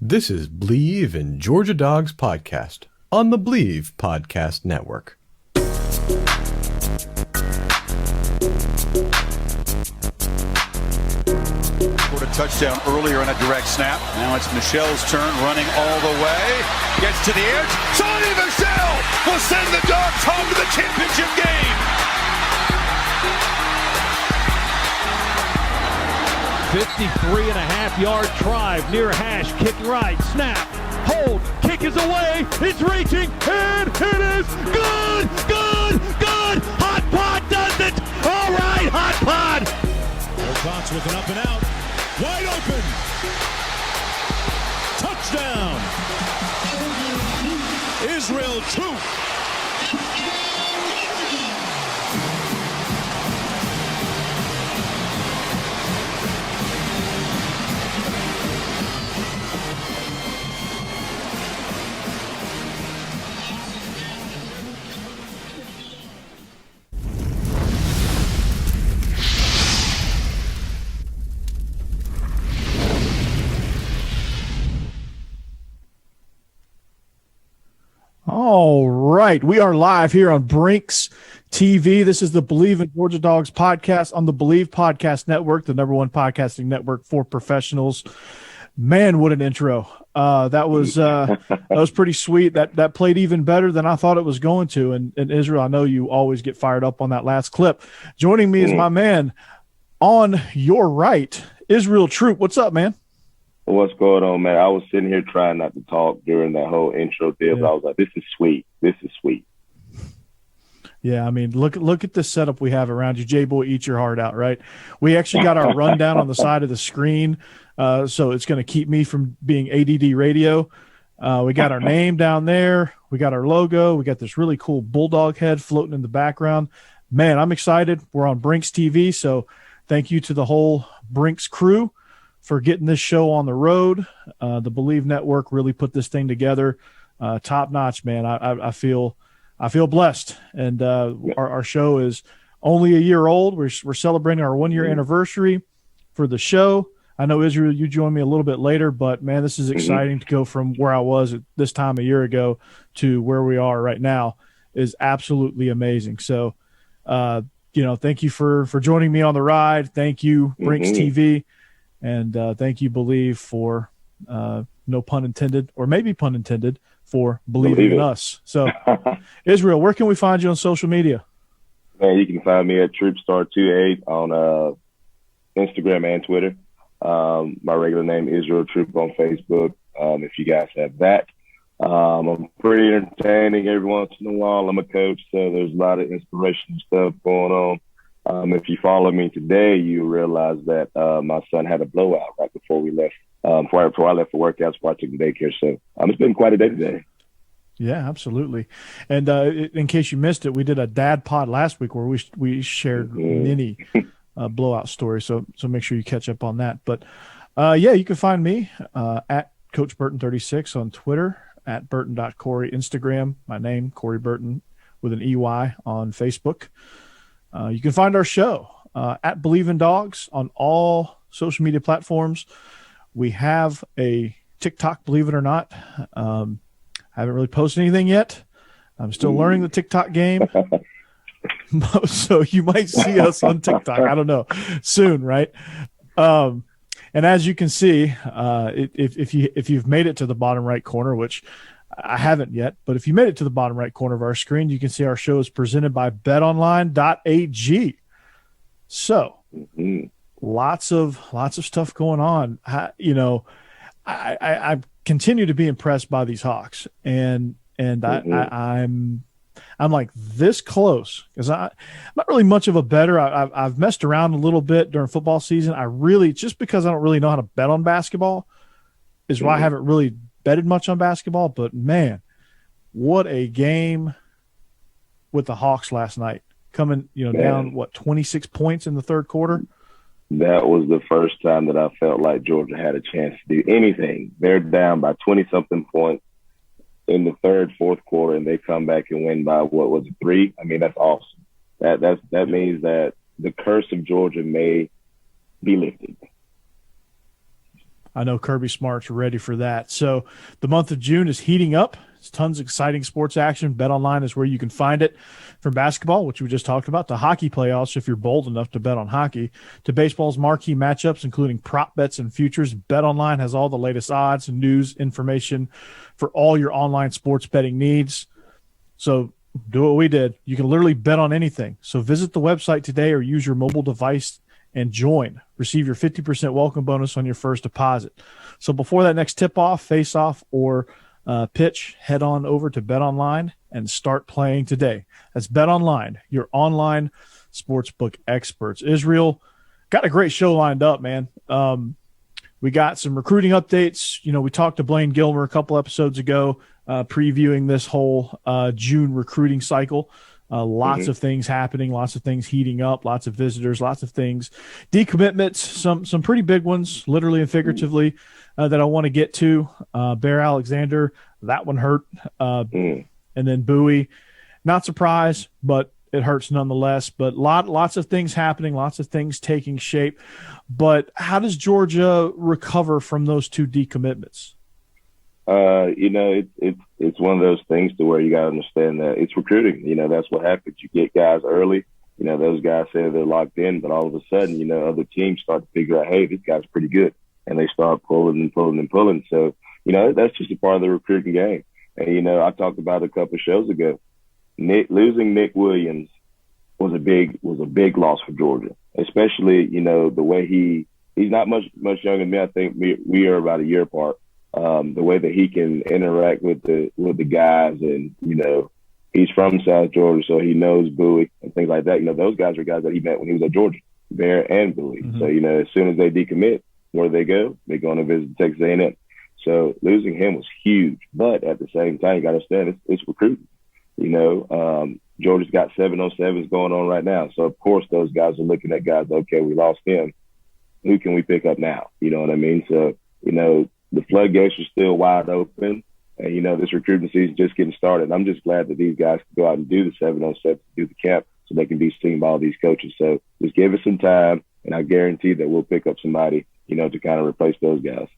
This is Bleav in Georgia Dawgs podcast on the Bleav Podcast Network. Scored a touchdown earlier on a direct snap. Now it's Michelle's turn, running all the way. Gets to the edge. Sonny Michel will send the Dawgs home to the championship game. 53.5-yard drive near hash, kick right, snap, hold, kick is away, it's reaching, and it is good, good, good. Hot Pod does it. All right, Hot Pod. Dawgs with an up and out, wide open. Touchdown. Israel Troop. All right. We are live here on Brinx TV. This is the Bleav in Georgia Dawgs podcast on the Bleav Podcast Network, the number one podcasting network for professionals. Man, what an intro. That was pretty sweet. That played even better than I thought it was going to. And Israel, I know you always get fired up on that last clip. Joining me is my man on your right, Israel Troop. What's up, man? What's going on, man? I was sitting here trying not to talk during that whole intro deal, but I was like, this is sweet. This is sweet. Yeah, I mean, look at the setup we have around you. J-Boy, eat your heart out, right? We actually got our rundown on the side of the screen, so it's going to keep me from being ADD radio. We got our name down there. We got our logo. We got this really cool bulldog head floating in the background. Man, I'm excited. We're on Brinx TV, so thank you to the whole Brinx crew for getting this show on the road. The Bleav Network really put this thing together. Top notch, man. I feel blessed. And our show is only a year old. We're celebrating our 1 year anniversary for the show. I know, Israel, you joined me a little bit later, but man, this is exciting to go from where I was at this time a year ago to where we are right now is absolutely amazing. So, thank you for joining me on the ride. Thank you, Brinx TV. And thank you, Bleav, for no pun intended, or maybe pun intended, for believing in us. So, Israel, where can we find you on social media? Man, you can find me at TroopStar28 on Instagram and Twitter. My regular name, Israel Troop, on Facebook, if you guys have that. I'm pretty entertaining every once in a while. I'm a coach, so there's a lot of inspirational stuff going on. If you follow me today, you realize that my son had a blowout right before we left. Before I left for workouts, before I took the daycare. So it's been quite a day today. Yeah, absolutely. And in case you missed it, we did a dad pod last week where we shared many blowout stories. So make sure you catch up on that. But you can find me at Coach Burton 36 on Twitter, at Burton.Corey Instagram. My name, Corey Burton with an EY on Facebook. You can find our show at Bleav in Dawgs on all social media platforms. We have a TikTok, believe it or not. I haven't really posted anything yet. I'm still learning the TikTok game. So you might see us on TikTok. I don't know. Soon, right? And as you can see, if you've made it to the bottom right corner, which I haven't yet, but if you made it to the bottom right corner of our screen, you can see our show is presented by betonline.ag. So lots of stuff going on. I continue to be impressed by these Hawks, and I'm like this close because I'm not really much of a bettor. I've messed around a little bit during football season. Just because I don't really know how to bet on basketball is why I haven't really betted much on basketball. But man, what a game with the Hawks last night, coming down 26 points in the third quarter. That was the first time that I felt like Georgia had a chance to do anything. They're down by 20-something points in the third, fourth quarter, and they come back and win by, 3? I mean, that's awesome. That means that the curse of Georgia may be lifted. I know Kirby Smart's ready for that. So the month of June is heating up. There's tons of exciting sports action. BetOnline is where you can find it, from basketball, which we just talked about, to hockey playoffs, if you're bold enough to bet on hockey, to baseball's marquee matchups, including prop bets and futures. BetOnline has all the latest odds, news, information for all your online sports betting needs. So do what we did. You can literally bet on anything. So visit the website today or use your mobile device and join. Receive your 50% welcome bonus on your first deposit. So before that next tip-off, face-off, or pitch, head on over to BetOnline and start playing today. That's BetOnline, your online sportsbook experts. Israel, got a great show lined up, man. We got some recruiting updates. You know, we talked to Blaine Gilmer a couple episodes ago, previewing this whole June recruiting cycle. Lots of things happening, lots of things heating up, lots of visitors, lots of things. Decommitments, some pretty big ones, literally and figuratively, that I want to get to. Bear Alexander, that one hurt. And then Bowie, not surprised, but it hurts nonetheless. But lots of things happening, lots of things taking shape. But how does Georgia recover from those two decommitments? You know, it's one of those things to where you got to understand that it's recruiting. You know, that's what happens. You get guys early. You know, those guys say they're locked in, but all of a sudden, you know, other teams start to figure out, hey, this guy's pretty good. And they start pulling and pulling and pulling. So, you know, that's just a part of the recruiting game. And, you know, I talked about it a couple of shows ago. Losing Nick Williams was a big loss for Georgia, especially, you know, the way he's not much younger than me. I think we are about a year apart. The way that he can interact with the guys, and, you know, he's from South Georgia, so he knows Bowie and things like that. You know, those guys are guys that he met when he was at Georgia, Bear and Bowie. Mm-hmm. So, you know, as soon as they decommit, where do they go? They go on a visit to Texas A&M. So losing him was huge. But at the same time, you got to understand it's recruiting. You know, Georgia's got 707s going on right now. So, of course, those guys are looking at guys, okay, we lost him. Who can we pick up now? You know what I mean? So, you know, the floodgates are still wide open. And, you know, this recruiting season just getting started. I'm just glad that these guys can go out and do the 707, do the camp, so they can be seen by all these coaches. So just give us some time, and I guarantee that we'll pick up somebody, you know, to kind of replace those guys.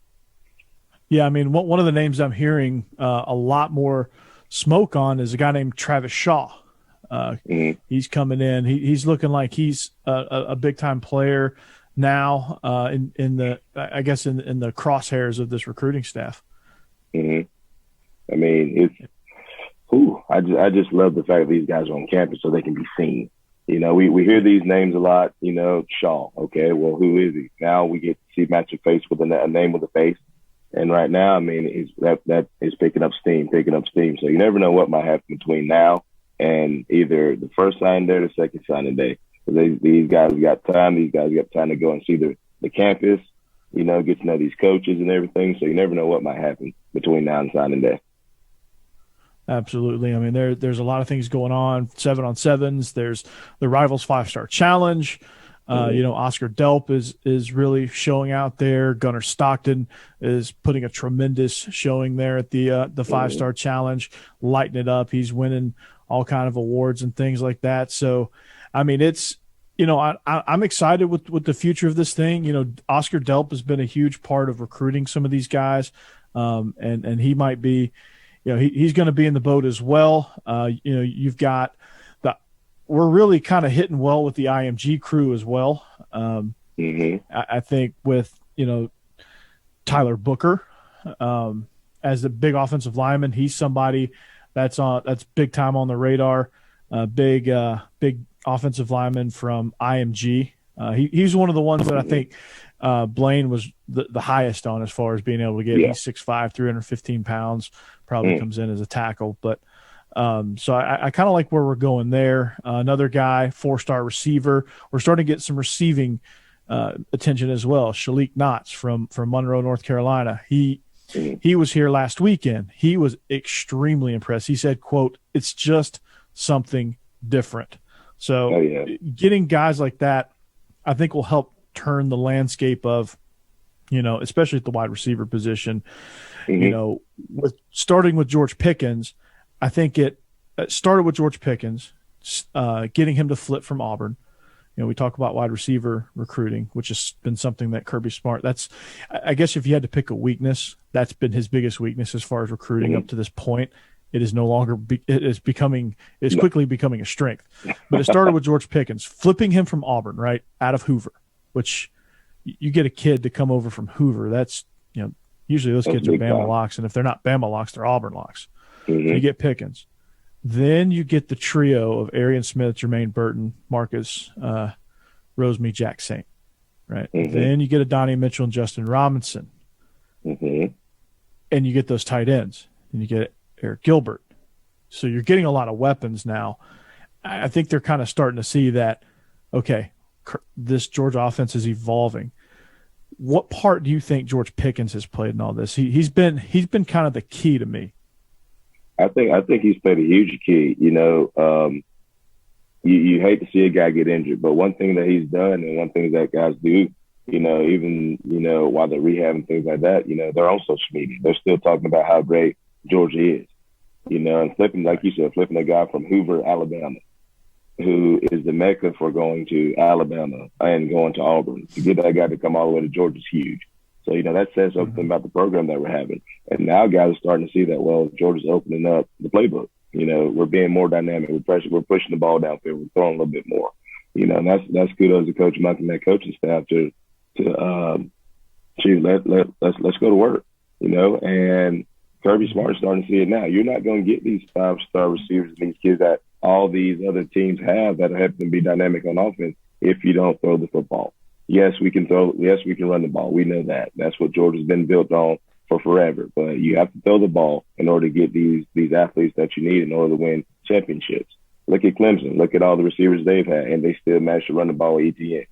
Yeah, I mean, one of the names I'm hearing a lot more smoke on is a guy named Travis Shaw. He's coming in. He's looking like he's a big-time player now in the crosshairs of this recruiting staff. Mm-hmm. I mean, I just love the fact that these guys are on campus so they can be seen. You know, we hear these names a lot, you know, Shaw. Okay, well, who is he? Now we get to see match a face with a name with a face. And right now, I mean, that is picking up steam. So you never know what might happen between now and either the first signing day or the second signing day. These guys got time. These guys got time to go and see the campus, you know, get to know these coaches and everything. So you never know what might happen between now and signing day. Absolutely. I mean, there's a lot of things going on. 7-on-7s. There's the Rivals 5-Star Challenge. You know, Oscar Delp is really showing out there. Gunnar Stockton is putting a tremendous showing there at the 5-Star Challenge, lighting it up. He's winning all kind of awards and things like that. So, I mean, it's, you know, I'm excited with the future of this thing. You know, Oscar Delp has been a huge part of recruiting some of these guys, and he might be, you know, he's going to be in the boat as well. You know, you've got we're really kind of hitting well with the IMG crew as well. I think with, you know, Tyler Booker as the big offensive lineman, he's somebody that's big time on the radar. Big offensive lineman from IMG. He's one of the ones that I think Blaine was the highest on as far as being able to get. Yeah. He's 6'5", 315 pounds, probably comes in as a tackle. But so I kind of like where we're going there. Another guy, 4-star receiver. We're starting to get some receiving attention as well. Shalik Knotts from Monroe, North Carolina. He was here last weekend. He was extremely impressed. He said, quote, "It's just something different." So getting guys like that, I think, will help turn the landscape of, you know, especially at the wide receiver position. You know, starting with George Pickens, I think it started with George Pickens, getting him to flip from Auburn. we talk about wide receiver recruiting, which has been something that Kirby Smart, I guess if you had to pick a weakness, that's been his biggest weakness as far as recruiting up to this point. It is no longer, it is quickly becoming a strength. But it started with George Pickens, flipping him from Auburn, right, out of Hoover, which you get a kid to come over from Hoover. That's, usually those kids are Bama locks. And if they're not Bama locks, they're Auburn locks. So you get Pickens. Then you get the trio of Arian Smith, Jermaine Burton, Marcus Rosemy, Jack Saint, right? Then you get a Donnie Mitchell and Justin Robinson. And you get those tight ends. And you get Eric Gilbert. So you're getting a lot of weapons now. I think they're kind of starting to see that, okay, this Georgia offense is evolving. What part do you think George Pickens has played in all this? He's been kind of the key to me. I think he's played a huge key. You hate to see a guy get injured, but one thing that he's done and one thing that guys do, even while they're rehabbing things like that, they're on social media. They're still talking about how great Georgia is, and flipping, like you said, flipping a guy from Hoover, Alabama, who is the mecca for going to Alabama and going to Auburn. To get that guy to come all the way to Georgia is huge. So, that says something about the program that we're having. And now guys are starting to see that, well, Georgia's opening up the playbook. We're being more dynamic. We're pushing the ball downfield. We're throwing a little bit more. And that's kudos to Coach Monk and that coaching staff to let's go to work, and Kirby Smart is starting to see it now. You're not going to get these 5-star receivers and these kids that all these other teams have that help them be dynamic on offense if you don't throw the football. Yes, we can throw. Yes, we can run the ball. We know that. That's what Georgia's been built on for forever. But you have to throw the ball in order to get these athletes that you need in order to win championships. Look at Clemson. Look at all the receivers they've had, and they still managed to run the ball with ETN.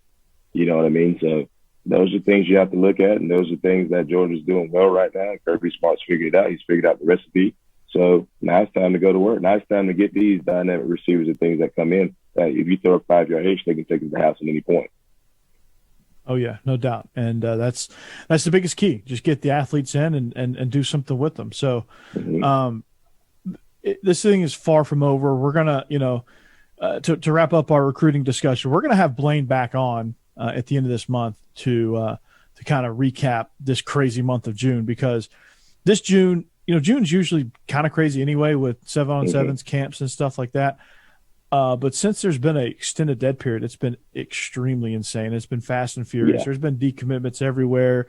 You know what I mean? So those are things you have to look at, and those are things that Georgia's doing well right now. Kirby Smart's figured it out. He's figured out the recipe. So now it's time to go to work. Now it's time to get these dynamic receivers and things that come in that if you throw a 5-yard hitch, they can take it to the house at any point. Oh, yeah, no doubt. And that's the biggest key. Just get the athletes in and do something with them. So this thing is far from over. We're going to, to wrap up our recruiting discussion, we're going to have Blaine back on at the end of this month to kind of recap this crazy month of June, because this June, June's usually kind of crazy anyway with 7-on-7s, camps and stuff like that. But since there's been an extended dead period, it's been extremely insane. It's been fast and furious. Yeah. There's been decommitments everywhere.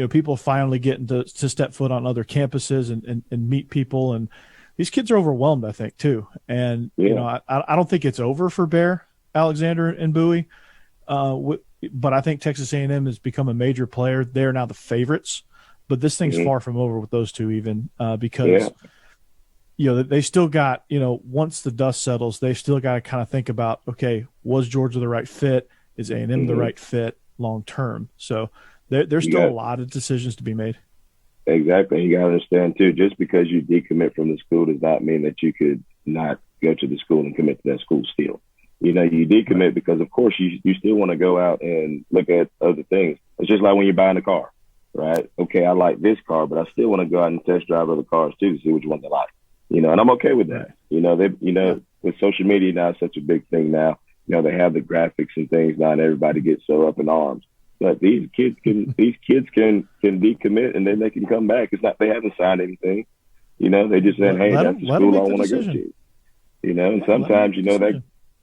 People finally getting to step foot on other campuses and meet people. And these kids are overwhelmed, I think, too. And, I don't think it's over for Bear, Alexander, and Bowie. But I think Texas A&M has become a major player. They're now the favorites. But this thing's far from over with those two even because – they still got, once the dust settles, they've still got to kind of think about, okay, was Georgia the right fit? Is A&M the right fit long term? So there's still a lot of decisions to be made. Exactly. You got to understand, too, just because you decommit from the school does not mean that you could not go to the school and commit to that school still. You decommit because, of course, you still want to go out and look at other things. It's just like when you're buying a car, right? Okay, I like this car, but I still want to go out and test drive other cars, too, to see which ones I like. And I'm okay with that. With social media now, it's such a big thing now. They have the graphics and things now, and everybody gets so up in arms. But these kids can decommit, and then they can come back. It's not they haven't signed anything. They just said, hey, that's the school I want to go to. And sometimes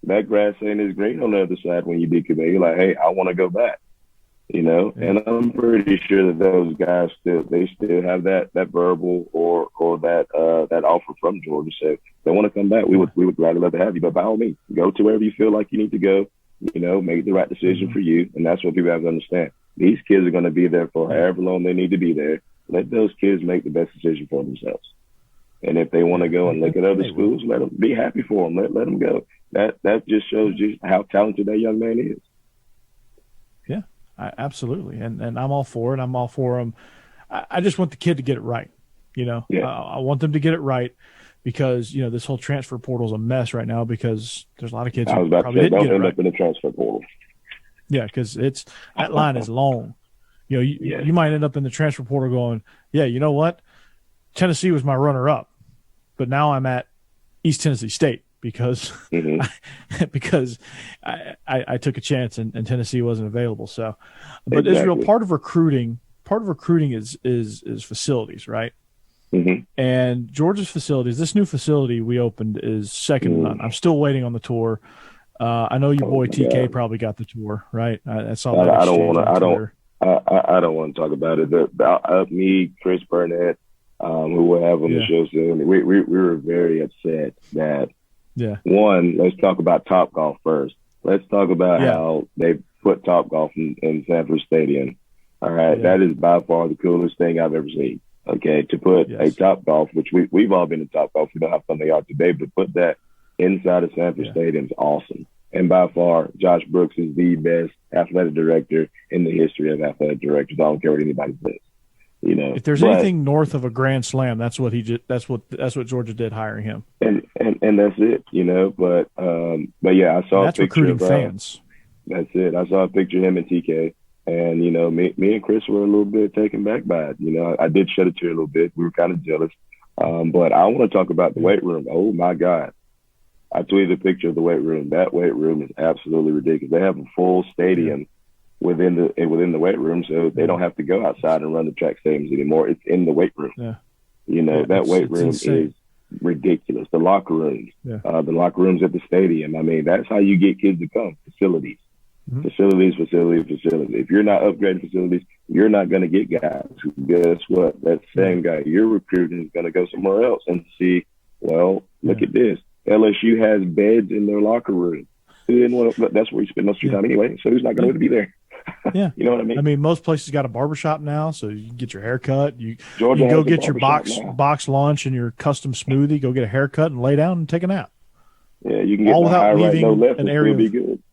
that grass ain't as green on the other side when you decommit. You're like, hey, I want to go back. And I'm pretty sure that those guys still have that verbal or that offer from Georgia. So if they want to come back, we would gladly love to have you. But by all means, go to wherever you feel like you need to go. Make the right decision for you, and that's what people have to understand. These kids are going to be there for however long they need to be there. Let those kids make the best decision for themselves. And if they want to go and look at other schools, let them be happy for them. Let them go. That just shows you how talented that young man is. Yeah. Absolutely. And I'm all for it. I'm all for him. I just want the kid to get it right. I want them to get it right because, this whole transfer portal is a mess right now because there's a lot of kids who probably didn't get it right. Don't end up in the transfer portal. Yeah, because that line is long. You might end up in the transfer portal going, yeah, you know what? Tennessee was my runner-up, but now I'm at East Tennessee State. because Mm-hmm. because I took a chance and Tennessee wasn't available. So, but Exactly. Israel, part of recruiting is facilities, right? Mm-hmm. And Georgia's facilities, this new facility we opened is second to none. I'm still waiting on the tour. I know your boy TK God. probably got the tour, right? I saw that I don't exchange want to. on I don't. Twitter. I don't want to talk about it. Me, Chris Burnett, who we'll have on the show soon. We were very upset that. Yeah. One, let's talk about Topgolf first. Let's talk about how they put Topgolf in Sanford Stadium. All right, that is by far the coolest thing I've ever seen. Okay, to put a Topgolf, which we've all been to Topgolf, we know how fun they are today, but to put that inside of Sanford Stadium is awesome. And by far, Josh Brooks is the best athletic director in the history of athletic directors. I don't care what anybody says. You know, if there's anything north of a Grand Slam, that's what that's what Georgia did hiring him. And that's it, you know. But yeah, I saw that's a picture recruiting of fans. That's it. I saw a picture of him and TK, and you know, me and Chris were a little bit taken back by it. You know, I did shed a tear a little bit. We were kind of jealous. But I want to talk about the weight room. Oh my God. I tweeted a picture of the weight room. That weight room is absolutely ridiculous. They have a full stadium within the weight room, so they don't have to go outside and run the track stadiums anymore. It's in the weight room. Yeah. You know, that weight room is ridiculous. The locker rooms, the locker rooms at the stadium. I mean, that's how you get kids to come. Facilities, facilities. If you're not upgrading facilities, you're not going to get guys. Guess what? That same guy you're recruiting is going to go somewhere else and see, well, look at this. LSU has beds in their locker room. Who didn't want to, that's where you spend most of your time anyway, so who's not going to be there? Yeah. You know what I mean? I mean, most places got a barbershop now, so you can get your hair cut. You Georgia go has a get your barbershop box lunch and your custom smoothie, go get a haircut and lay down and take a nap. Yeah, you can get all without high right, leaving no left an and area still be good.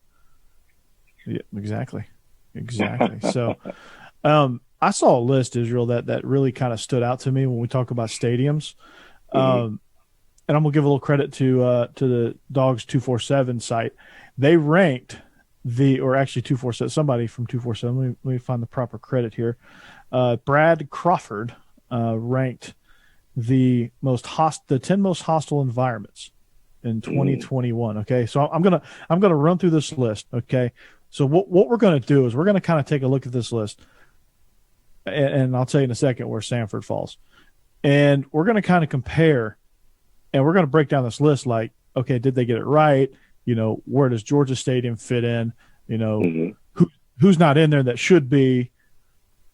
Yeah, exactly. So I saw a list, Israel, that really kind of stood out to me when we talk about stadiums. And I'm gonna give a little credit to the Dawgs 247 site. They ranked actually 247. Somebody from 247. Let me find the proper credit here. Brad Crawford ranked the 10 most hostile environments in 2021. Okay, so I'm gonna run through this list. Okay, so what we're gonna do is we're gonna kind of take a look at this list, and I'll tell you in a second where Sanford falls, and we're gonna kind of compare. And we're going to break down this list like, okay, did they get it right? You know, where does Georgia Stadium fit in? You know, who's not in there that should be,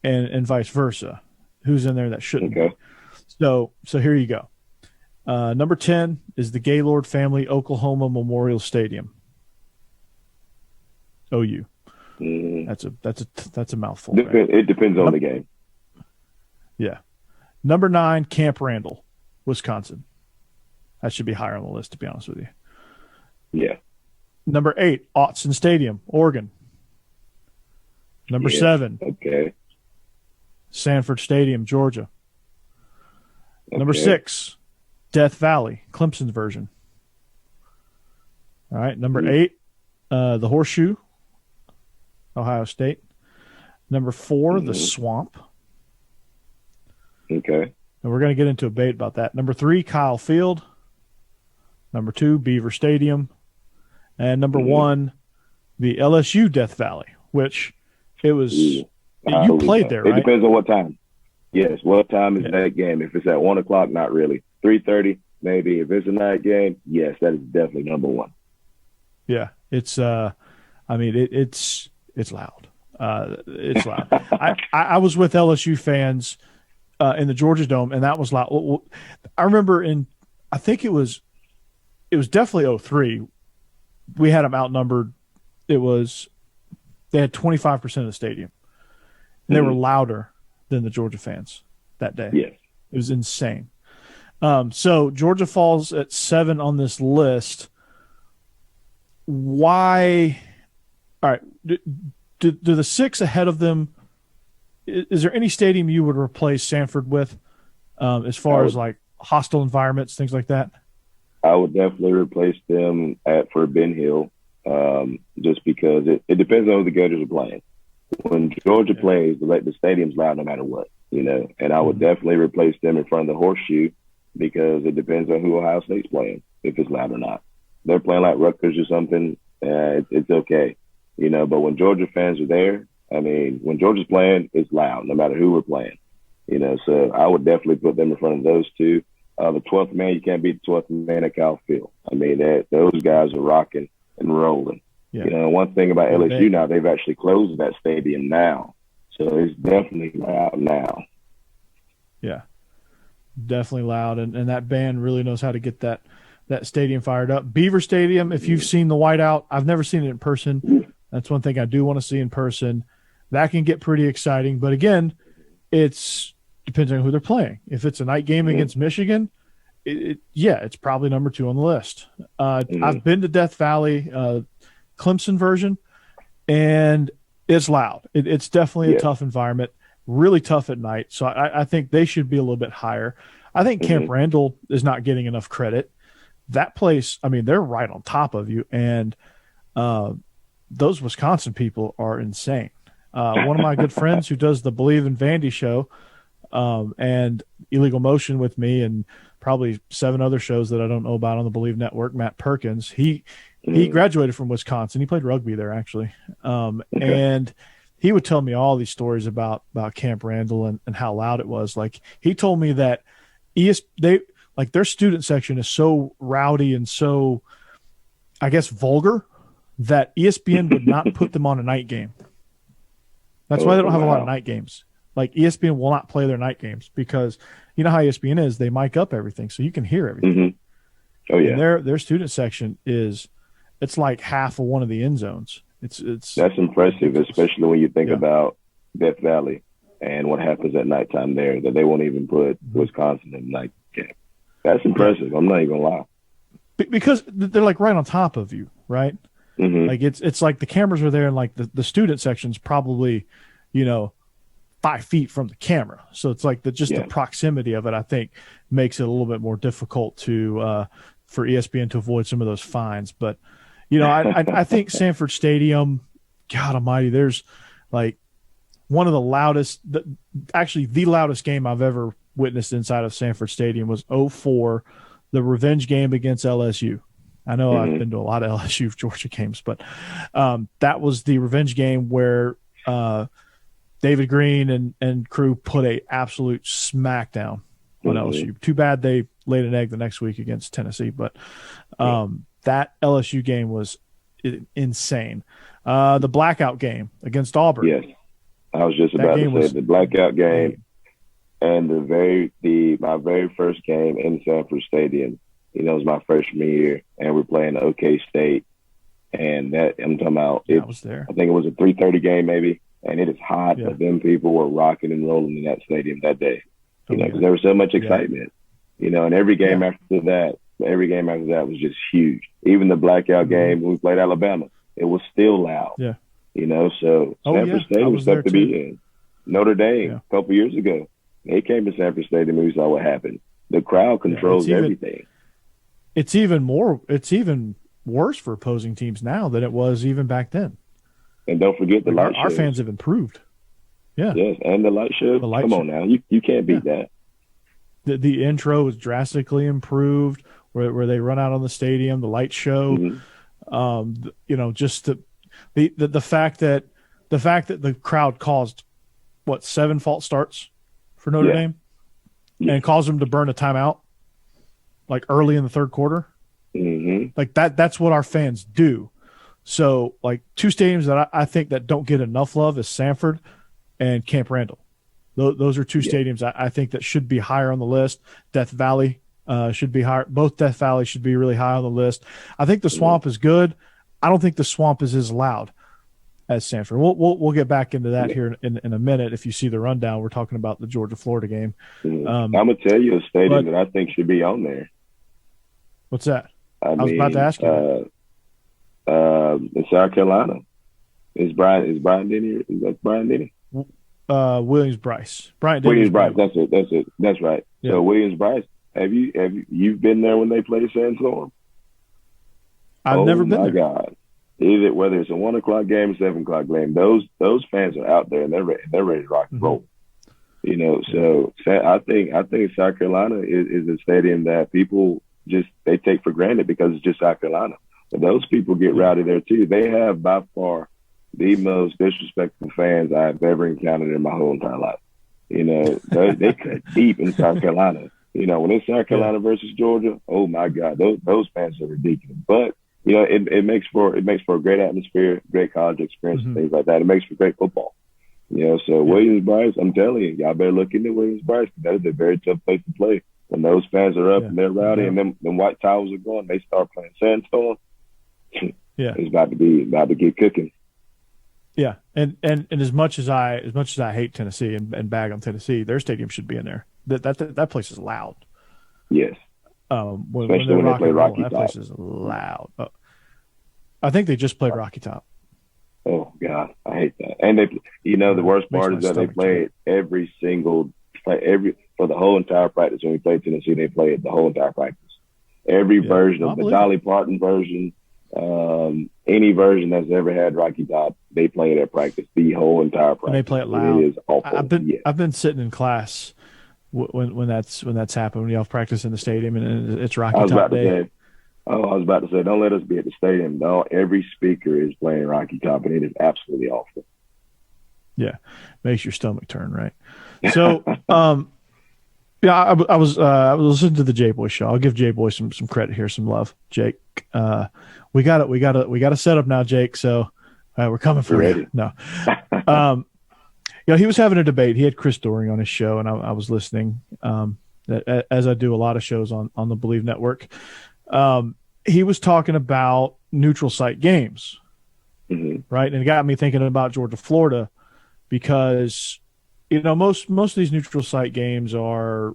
and vice versa. Who's in there that shouldn't be? So here you go. Number 10 is the Gaylord Family Oklahoma Memorial Stadium. OU. That's a mouthful. Right? It depends on the game. Yeah. Number 9, Camp Randall, Wisconsin. That should be higher on the list, to be honest with you. Yeah. Number 8, Autzen Stadium, Oregon. Number 7, Sanford Stadium, Georgia. Number 6, Death Valley, Clemson's version. All right. Number 8, the Horseshoe, Ohio State. Number 4, the Swamp. Okay. And we're going to get into a debate about that. Number 3, Kyle Field. Number 2, Beaver Stadium. And number 1, the LSU Death Valley, which it was you played there, right? It depends on what time. Yes, what time is that game? If it's at 1 o'clock, not really. 3:30, maybe. If it's a night game, yes, that is definitely number 1. Yeah, it's I mean it's loud. It's loud. I was with LSU fans in the Georgia Dome, and that was loud. I remember I think it was definitely 03. We had them outnumbered. They had 25% of the stadium. And they were louder than the Georgia fans that day. Yes. It was insane. So Georgia falls at 7 on this list. Why? All right. Do the 6 ahead of them, is there any stadium you would replace Sanford with as far as like hostile environments, things like that? I would definitely replace them for Ben Hill, just because it depends on who the Gators are playing. When Georgia plays, the stadium's loud no matter what, you know. And I would definitely replace them in front of the Horseshoe because it depends on who Ohio State's playing, if it's loud or not. they're playing like Rutgers or something, it's okay, But when Georgia fans are there, I mean, when Georgia's playing, it's loud, no matter who we're playing, So I would definitely put them in front of those two. The 12th man, you can't beat the 12th man at Cal Field. I mean, those guys are rocking and rolling. Yeah. One thing about LSU now, they've actually closed that stadium now, so it's definitely loud now. Yeah, definitely loud, and that band really knows how to get that stadium fired up. Beaver Stadium, if you've seen the whiteout, I've never seen it in person. That's one thing I do want to see in person. That can get pretty exciting, but again, it's depends on who they're playing. If it's a night game against Michigan, it's probably number 2 on the list. I've been to Death Valley, Clemson version, and it's loud. It's definitely a tough environment, really tough at night. So I think they should be a little bit higher. I think Camp Randall is not getting enough credit. That place, I mean, they're right on top of you, and those Wisconsin people are insane. One of my good friends who does the Bleav and Vandy show and Illegal Motion with me and probably 7 other shows that I don't know about on the Bleav Network, Matt Perkins, he graduated from Wisconsin. He played rugby there, actually. And he would tell me all these stories about Camp Randall and how loud it was. Like, he told me that their student section is so rowdy and so, I guess, vulgar that ESPN would not put them on a night game. That's why they don't have a lot of night games. Like, ESPN will not play their night games because you know how ESPN is. They mic up everything so you can hear everything. Oh, yeah. And their student section it's like half of one of the end zones. It's That's impressive, especially when you think about Death Valley and what happens at nighttime there, that they won't even put Wisconsin in the night game. That's impressive. I'm not even gonna lie. Because they're like right on top of you, right? Like it's like the cameras are there, and like the student section's probably, 5 feet from the camera. So it's like the proximity of it, I think, makes it a little bit more difficult for ESPN to avoid some of those fines. But I think Sanford Stadium, God Almighty, there's like one of the loudest, actually the loudest game I've ever witnessed inside of Sanford Stadium was 2004, the revenge game against LSU. I know I've been to a lot of LSU Georgia games, but that was the revenge game where David Green and crew put a absolute smackdown on LSU. Too bad they laid an egg the next week against Tennessee, but that LSU game was insane. The blackout game against Auburn. Yes, I was just about to say the blackout game, and my very first game in Sanford Stadium. It was my freshman year, and we're playing OK State, and I'm talking about. I was there. I think it was a 3:30 game, maybe, and it is hot. But them people were rocking and rolling in that stadium that day. Because there was so much excitement. And every game after that was just huge. Even the blackout game when we played Alabama, it was still loud. Yeah. So Sanford Stadium was stuff to be in. Notre Dame a couple years ago, they came to Sanford Stadium and we saw what happened. The crowd controls everything. It's even worse for opposing teams now than it was even back then. And don't forget the light shows. Our fans have improved. Yeah. Yes, and the light show. Come on now. You can't beat that. The intro was drastically improved where they run out on the stadium, the light show. Just the fact that the crowd caused 7 false starts for Notre Dame and caused them to burn a timeout like early in the third quarter. Like that's what our fans do. So like 2 stadiums that I think that don't get enough love is Sanford and Camp Randall. Those are 2 stadiums I think that should be higher on the list. Death Valley should be higher. Both Death Valley should be really high on the list. I think the Swamp is good. I don't think the Swamp is as loud as Sanford. We'll get back into that here in a minute. If you see the rundown, we're talking about the Georgia-Florida game. I'm going to tell you a stadium that I think should be on there. What's that? I was about to ask you. In South Carolina. Is Brian Denny? Is that Brian Denny? Williams-Brice. Williams-Brice. That's it. That's right. Yeah. So Williams-Brice. Have you been there when they play Sandstorm? I've never been there. Oh my God! Whether it's a 1 o'clock game or 7 o'clock game, those fans are out there and they're ready to rock and roll. So I think South Carolina is a stadium that people they take for granted because it's just South Carolina. But those people get rowdy there too. They have by far the most disrespectful fans I've ever encountered in my whole entire life. You know, they cut deep in South Carolina. You know, when it's South Carolina versus Georgia, oh my God, those fans are ridiculous. But you know, it makes for a great atmosphere, great college experience, and things like that. It makes for great football. You know, so Williams-Brice, I'm telling you, y'all better look into Williams-Brice. That is a very tough place to play. When those fans are up and they're rowdy and them white towels are going, they start playing Sandstorm. It's about to get cooking. Yeah, and as much as I hate Tennessee and bag on Tennessee, their stadium should be in there. That place is loud. Yes. Especially when they play Rocky Top. That place is loud. I think they just played Rocky Top. Oh God, I hate that. And they, you know, the worst part is that they play it for the whole entire practice. When we play Tennessee, they play it the whole entire practice. Every version of the Dolly Parton version, any version that's ever had Rocky Top, they play it at practice. The whole entire practice. And they play it loud. It is awful. I've been sitting in class when that's happened, when you have practice in the stadium and it's Rocky Top day. I was about to say, don't let us be at the stadium. No, every speaker is playing Rocky Top, and it is absolutely awful. Yeah, makes your stomach turn, right? So, I was listening to the J Boy show. I'll give J Boy some credit here, some love, Jake. We got a setup now, Jake. So we're coming for you. No, he was having a debate. He had Chris Doering on his show, and I was listening. As I do a lot of shows on the Bleav Network. He was talking about neutral site games, right? And it got me thinking about Georgia, Florida, because, you know, most of these neutral site games are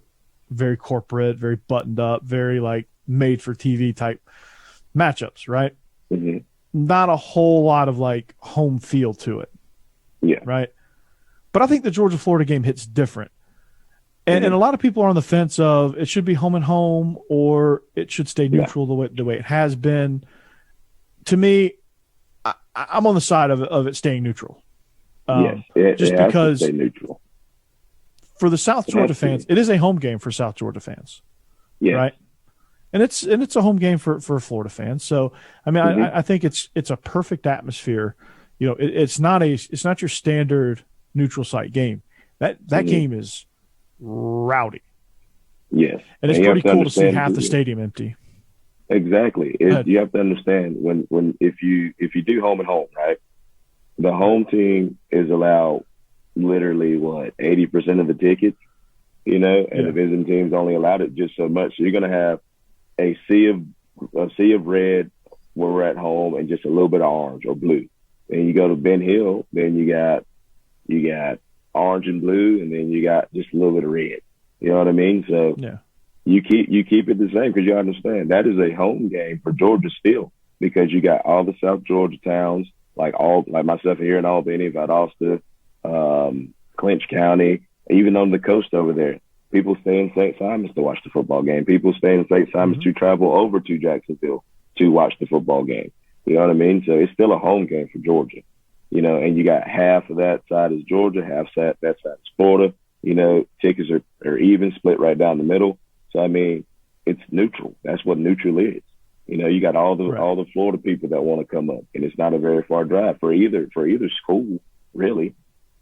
very corporate, very buttoned up, very like made for TV type matchups, right? Not a whole lot of like home feel to it. Yeah. Right. But I think the Georgia, Florida game hits different. And a lot of people are on the fence of it should be home and home or it should stay neutral the way it has been. To me, I'm on the side of it staying neutral. Just because stay neutral. For the South Georgia fans, it is a home game for South Georgia fans, right? And it's a home game for Florida fans. So I mean, I think it's a perfect atmosphere. You know, it's not your standard neutral site game. That game is rowdy. Yes. And it's pretty cool to see half the stadium empty. Exactly. You have to understand when if you do home and home, right? The home team is allowed literally 80% of the tickets, you know, and the visiting team's only allowed it just so much. So you're gonna have a sea of red when we're at home and just a little bit of orange or blue. And you go to Ben Hill, then you got orange and blue, and then you got just a little bit of red. You know what I mean? So you keep it the same because you understand that is a home game for Georgia still, because you got all the South Georgia towns, like myself here in Albany, Valdosta, Clinch County, even on the coast over there. People stay in St. Simons to watch the football game. People stay in St. Simons to travel over to Jacksonville to watch the football game. You know what I mean? So it's still a home game for Georgia. You know, and you got half of that side is Georgia, half that side is Florida. You know, tickets are even, split right down the middle. So I mean, it's neutral. That's what neutral is. You know, you got all the Florida people that want to come up, and it's not a very far drive for either school, really.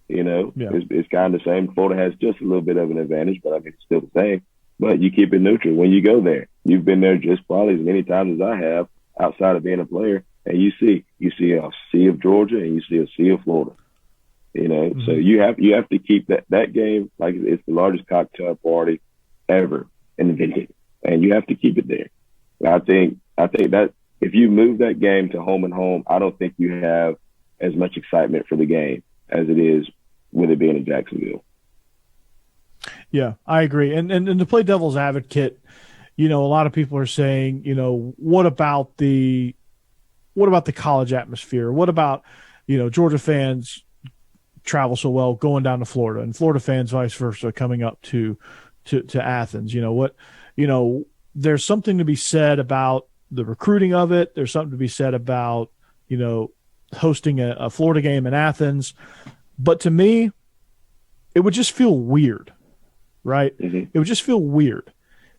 You know, it's kind of the same. Florida has just a little bit of an advantage, but I mean, it's still the same. But you keep it neutral when you go there. You've been there just probably as many times as I have outside of being a player. And you see a sea of Georgia and you see a sea of Florida, you know. So you have to keep that game like it's the largest cocktail party ever invented, and you have to keep it there. I think that if you move that game to home and home, I don't think you have as much excitement for the game as it is with it being in Jacksonville. Yeah, I agree. And to play devil's advocate, you know, a lot of people are saying, you know, what about the college atmosphere? What about, you know, Georgia fans travel so well going down to Florida, and Florida fans vice versa coming up to Athens? You know, there's something to be said about the recruiting of it. There's something to be said about, you know, hosting a Florida game in Athens. But to me, it would just feel weird, right? It would just feel weird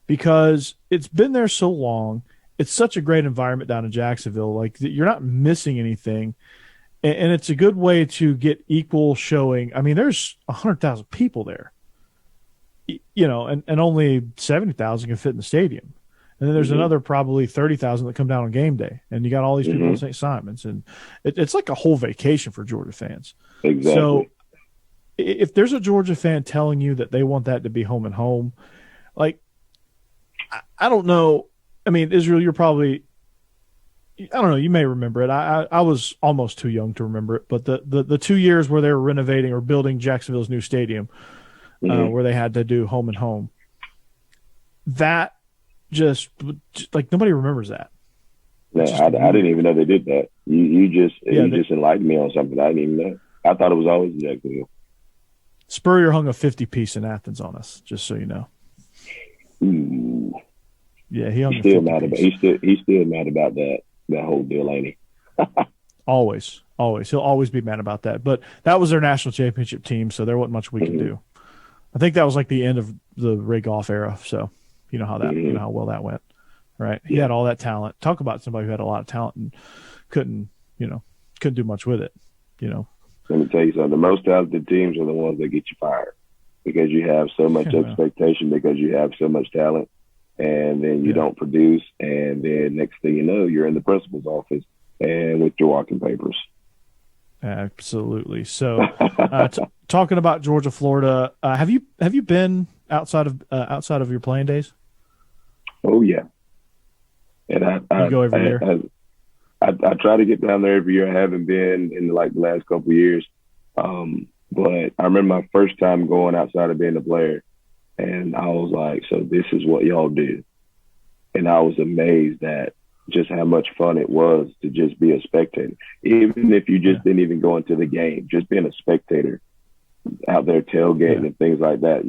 because it's been there so long. It's such a great environment down in Jacksonville. Like, you're not missing anything. And it's a good way to get equal showing. I mean, there's 100,000 people there, and only 70,000 can fit in the stadium. And then there's another probably 30,000 that come down on game day. And you got all these people in St. Simon's. And it's like a whole vacation for Georgia fans. Exactly. So if there's a Georgia fan telling you that they want that to be home and home, like, I don't know. I mean, Israel, you're probably – I don't know. You may remember it. I was almost too young to remember it. But the 2 years where they were renovating or building Jacksonville's new stadium where they had to do home and home, that just like nobody remembers that. No, I didn't even know they did that. You just enlightened me on something I didn't even know. I thought it was always in Jacksonville. Spurrier hung a 50-piece in Athens on us, just so you know. Ooh. Yeah, he hung he's still mad about he's still mad about that whole deal, ain't he? Always. He'll always be mad about that. But that was their national championship team, so there wasn't much we could do. I think that was like the end of the Ray Goff era. So you know how that you know how well that went, right? He had all that talent. Talk about somebody who had a lot of talent and couldn't do much with it. Let me tell you something. The most talented teams are the ones that get you fired because you have so much expectation, because you have so much talent, and then you don't produce, and then next thing you know, you're in the principal's office and with your walking papers. Absolutely. So, talking about Georgia, Florida, have you been outside of your playing days? Oh yeah, and I go every year. I try to get down there every year. I haven't been in like the last couple of years, but I remember my first time going outside of being a player, and I was like, "So this is what y'all do," and I was amazed at just how much fun it was to just be a spectator, even if you just didn't even go into the game, just being a spectator out there tailgating and things like that.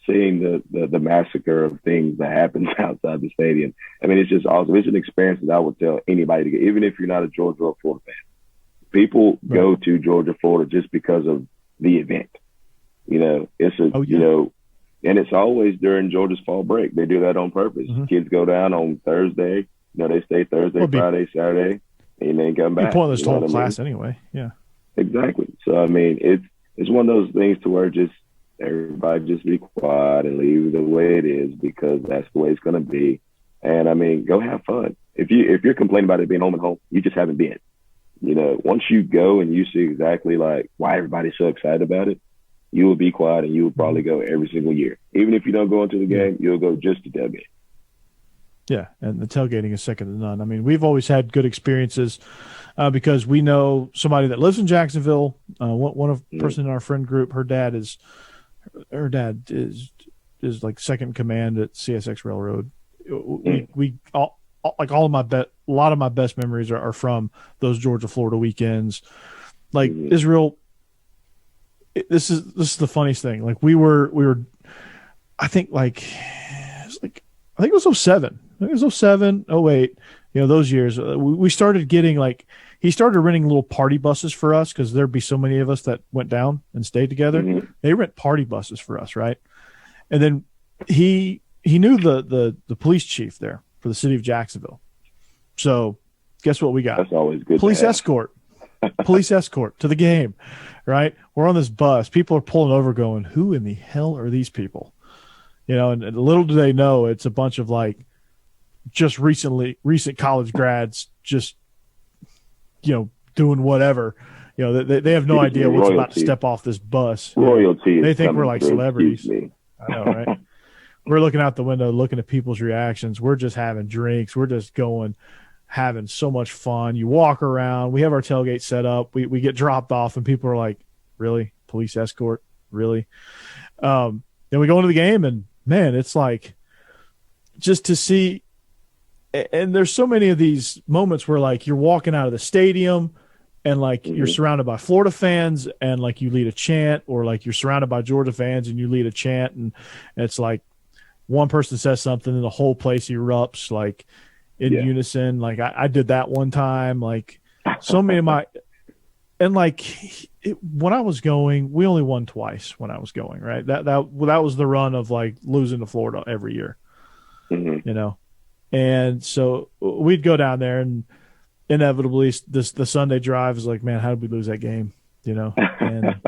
Seeing the massacre of things that happens outside the stadium. I mean, it's just awesome. It's an experience that I would tell anybody to get, even if you're not a Georgia or Florida fan. People go to Georgia, Florida just because of the event. And it's always during Georgia's fall break. They do that on purpose. Kids go down on Thursday. They stay Thursday, Friday, Saturday, and then come back. Pointless to whole class anyway. Yeah, exactly. So I mean, it's one of those things to where just everybody just be quiet and leave it the way it is because that's the way it's going to be. And I mean, go have fun. If you're complaining about it being home and home, you just haven't been. Once you go and you see exactly like why everybody's so excited about it, you will be quiet and you will probably go every single year. Even if you don't go into the game, you'll go just to tailgate. Yeah, and the tailgating is second to none. I mean, we've always had good experiences because we know somebody that lives in Jacksonville. One person in our friend group, her dad is like second in command at CSX Railroad. A lot of my best memories are from those Georgia Florida weekends. Like Israel, this is the funniest thing. Like we were I think it was 07. I think it was 07, 08. Those years we started getting he started renting little party buses for us because there'd be so many of us that went down and stayed together. They rent party buses for us, right? And then he knew the police chief there for the city of Jacksonville. So guess what we got? That's always good. Police escort to the game, right? We're on this bus. People are pulling over going, who in the hell are these people? And little do they know it's a bunch of just recent college grads just doing whatever. They have no idea what's about to step off this bus. Royalty. They think we're like celebrities. I know, right? We're looking out the window, looking at people's reactions. We're just having drinks. We're just having so much fun. You walk around. We have our tailgate set up. We get dropped off, and people are like, really? Police escort? Really? Then we go into the game, and, man, it's like just to see – and there's so many of these moments where, you're walking out of the stadium and, you're surrounded by Florida fans and, you lead a chant, or, you're surrounded by Georgia fans and you lead a chant, and it's like one person says something and the whole place erupts, in unison. I did that one time. So many of my And like when I was going, we only won twice when I was going, right? That was the run of like losing to Florida every year, Mm-hmm. you know? And so we'd go down there, and inevitably the Sunday drive is like, man, how did we lose that game? You know? And,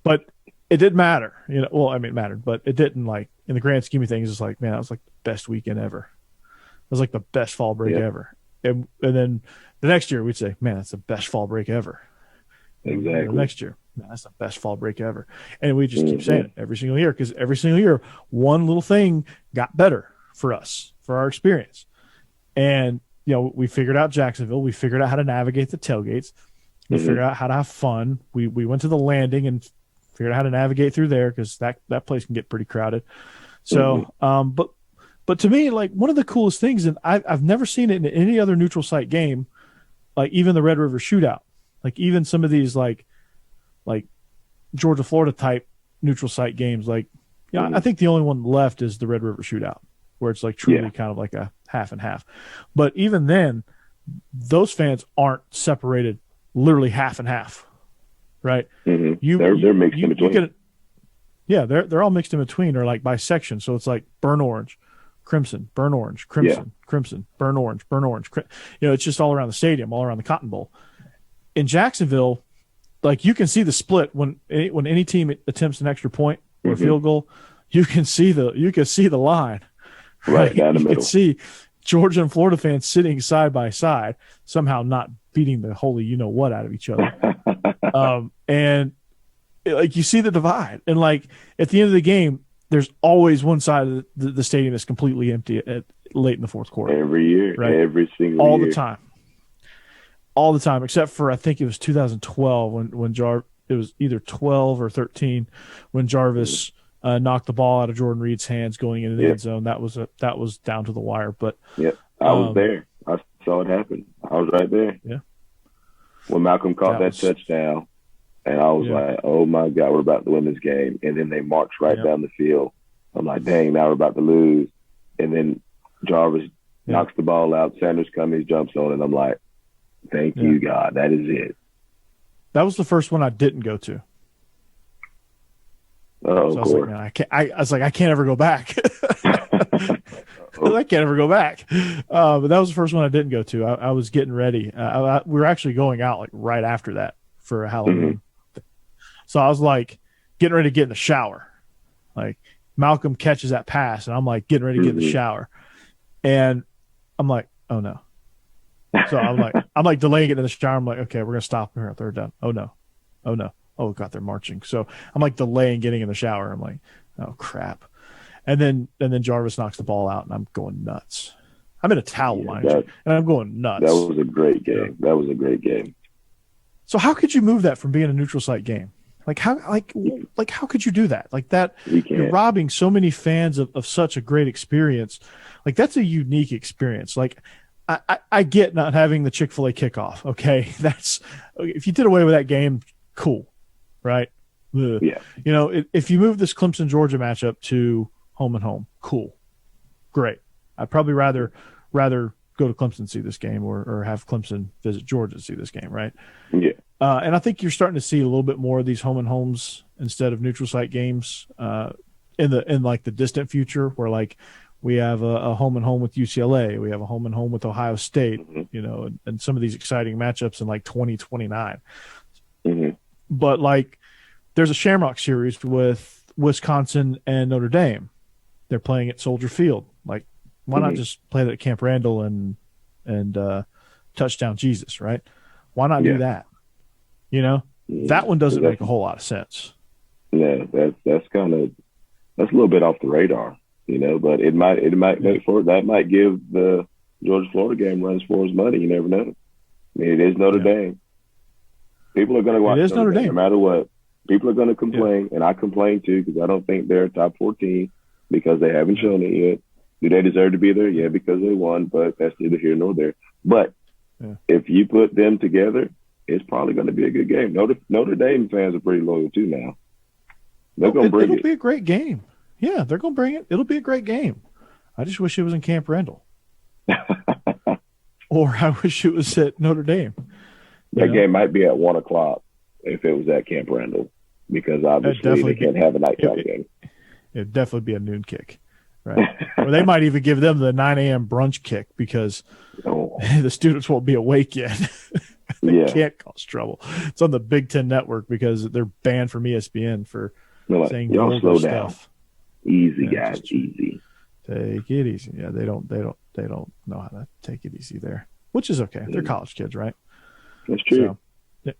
but it didn't matter, you know? Well, I mean, it mattered, but it didn't, like, in the grand scheme of things, it's like, man, that was like the best weekend ever. It was like the best fall break ever. And then the next year we'd say, man, that's the best fall break ever. Exactly. The next year, man, that's the best fall break ever. And we just keep saying it every single year, because every single year, one little thing got better for us, for our experience. And, you know, we figured out Jacksonville. We figured out how to navigate the tailgates. We figured out how to have fun. We went to the landing and figured out how to navigate through there, because that place can get pretty crowded. So, but to me, like, one of the coolest things, and I've never seen it in any other neutral site game, like even the Red River Shootout, like even some of these like Georgia Florida type neutral site games, like, yeah, I think the only one left is the Red River Shootout, where it's like truly kind of like a half and half. But even then, those fans aren't separated literally half and half, right? Mm-hmm. They're mixed in between. They're all mixed in between, or like by section. So it's like burn orange, crimson, burn orange, crimson, crimson, burn orange, burn orange. You know, it's just all around the stadium, all around the Cotton Bowl. In Jacksonville, like, you can see the split when any team attempts an extra point or a field goal. You can see the line right down the middle. You can see Georgia and Florida fans sitting side by side, somehow not beating the holy you know what out of each other. And like, you see the divide, and like at the end of the game, there's always one side of the stadium that's completely empty late in the fourth quarter. Every year, right? Every single all year. All the time, except for, I think it was 2012 when it was either 12 or 13 when Jarvis knocked the ball out of Jordan Reed's hands going into the end zone. That was down to the wire. But I was there. I saw it happen. I was right there. Yeah. When Malcolm caught that touchdown, and I was like, oh my God, we're about to win this game. And then they marched right down the field. I'm like, dang, now we're about to lose. And then Jarvis knocks the ball out. Sanders Cummings jumps on it. I'm like, thank you, God. That is it. That was the first one I didn't go to. Oh, so I was like, man, I can't ever go back. I can't ever go back. But that was the first one I didn't go to. I was getting ready. We were actually going out like right after that for a Halloween. So I was like getting ready to get in the shower. Like, Malcolm catches that pass, and I'm like getting ready to get in the shower. And I'm like, oh no. So I'm like delaying it in the shower. I'm like, okay, we're gonna stop here on third down. Oh no. Oh God, they're marching. So I'm like delaying getting in the shower. I'm like, oh crap. And then Jarvis knocks the ball out, and I'm going nuts. I'm in a towel, mind you, and I'm going nuts. That was a great game. That was a great game. So how could you move that from being a neutral site game? Like how could you do that? Like that, you're robbing so many fans of such a great experience. Like, that's a unique experience. Like, I get not having the Chick-fil-A kickoff. Okay. That's, if you did away with that game, cool. Right. Ugh. Yeah. You know, if you move this Clemson Georgia matchup to home and home, cool. Great. I'd probably rather go to Clemson and see this game, or have Clemson visit Georgia to see this game. Right. Yeah. And I think you're starting to see a little bit more of these home and homes instead of neutral site games in like the distant future, where like we have a home and home with UCLA, we have a home and home with Ohio State, you know, and some of these exciting matchups in like 2029. But like, there's a Shamrock series with Wisconsin and Notre Dame. They're playing at Soldier Field. Like, why not just play that at Camp Randall and Touchdown Jesus, right? Why not do that? You know, that one doesn't make a whole lot of sense. Yeah, that's a little bit off the radar, you know, but it might make for it. That might give the Georgia Florida game runs for his money. You never know. I mean, it is Notre Dame. People are going to watch Notre Dame no matter what. People are going to complain, and I complain too, because I don't think they're a top 14 because they haven't shown it yet. Do they deserve to be there? Yeah, because they won, but that's neither here nor there. But if you put them together, it's probably going to be a good game. Notre Dame fans are pretty loyal too now. They're going to bring it. It'll be a great game. Yeah, they're going to bring it. It'll be a great game. I just wish it was in Camp Randall. Or I wish it was at Notre Dame. That game might be at 1 o'clock if it was at Camp Randall, because obviously they can't have a nighttime game. It'd definitely be a noon kick, right? Or they might even give them the 9 a.m. brunch kick because the students won't be awake yet. They can't cause trouble. It's on the Big Ten Network because they're banned from ESPN for saying y'all slow stuff. Down. Easy, guys, easy. Take it easy. Yeah, they don't know how to take it easy there, which is okay. They're college kids, right? That's true. So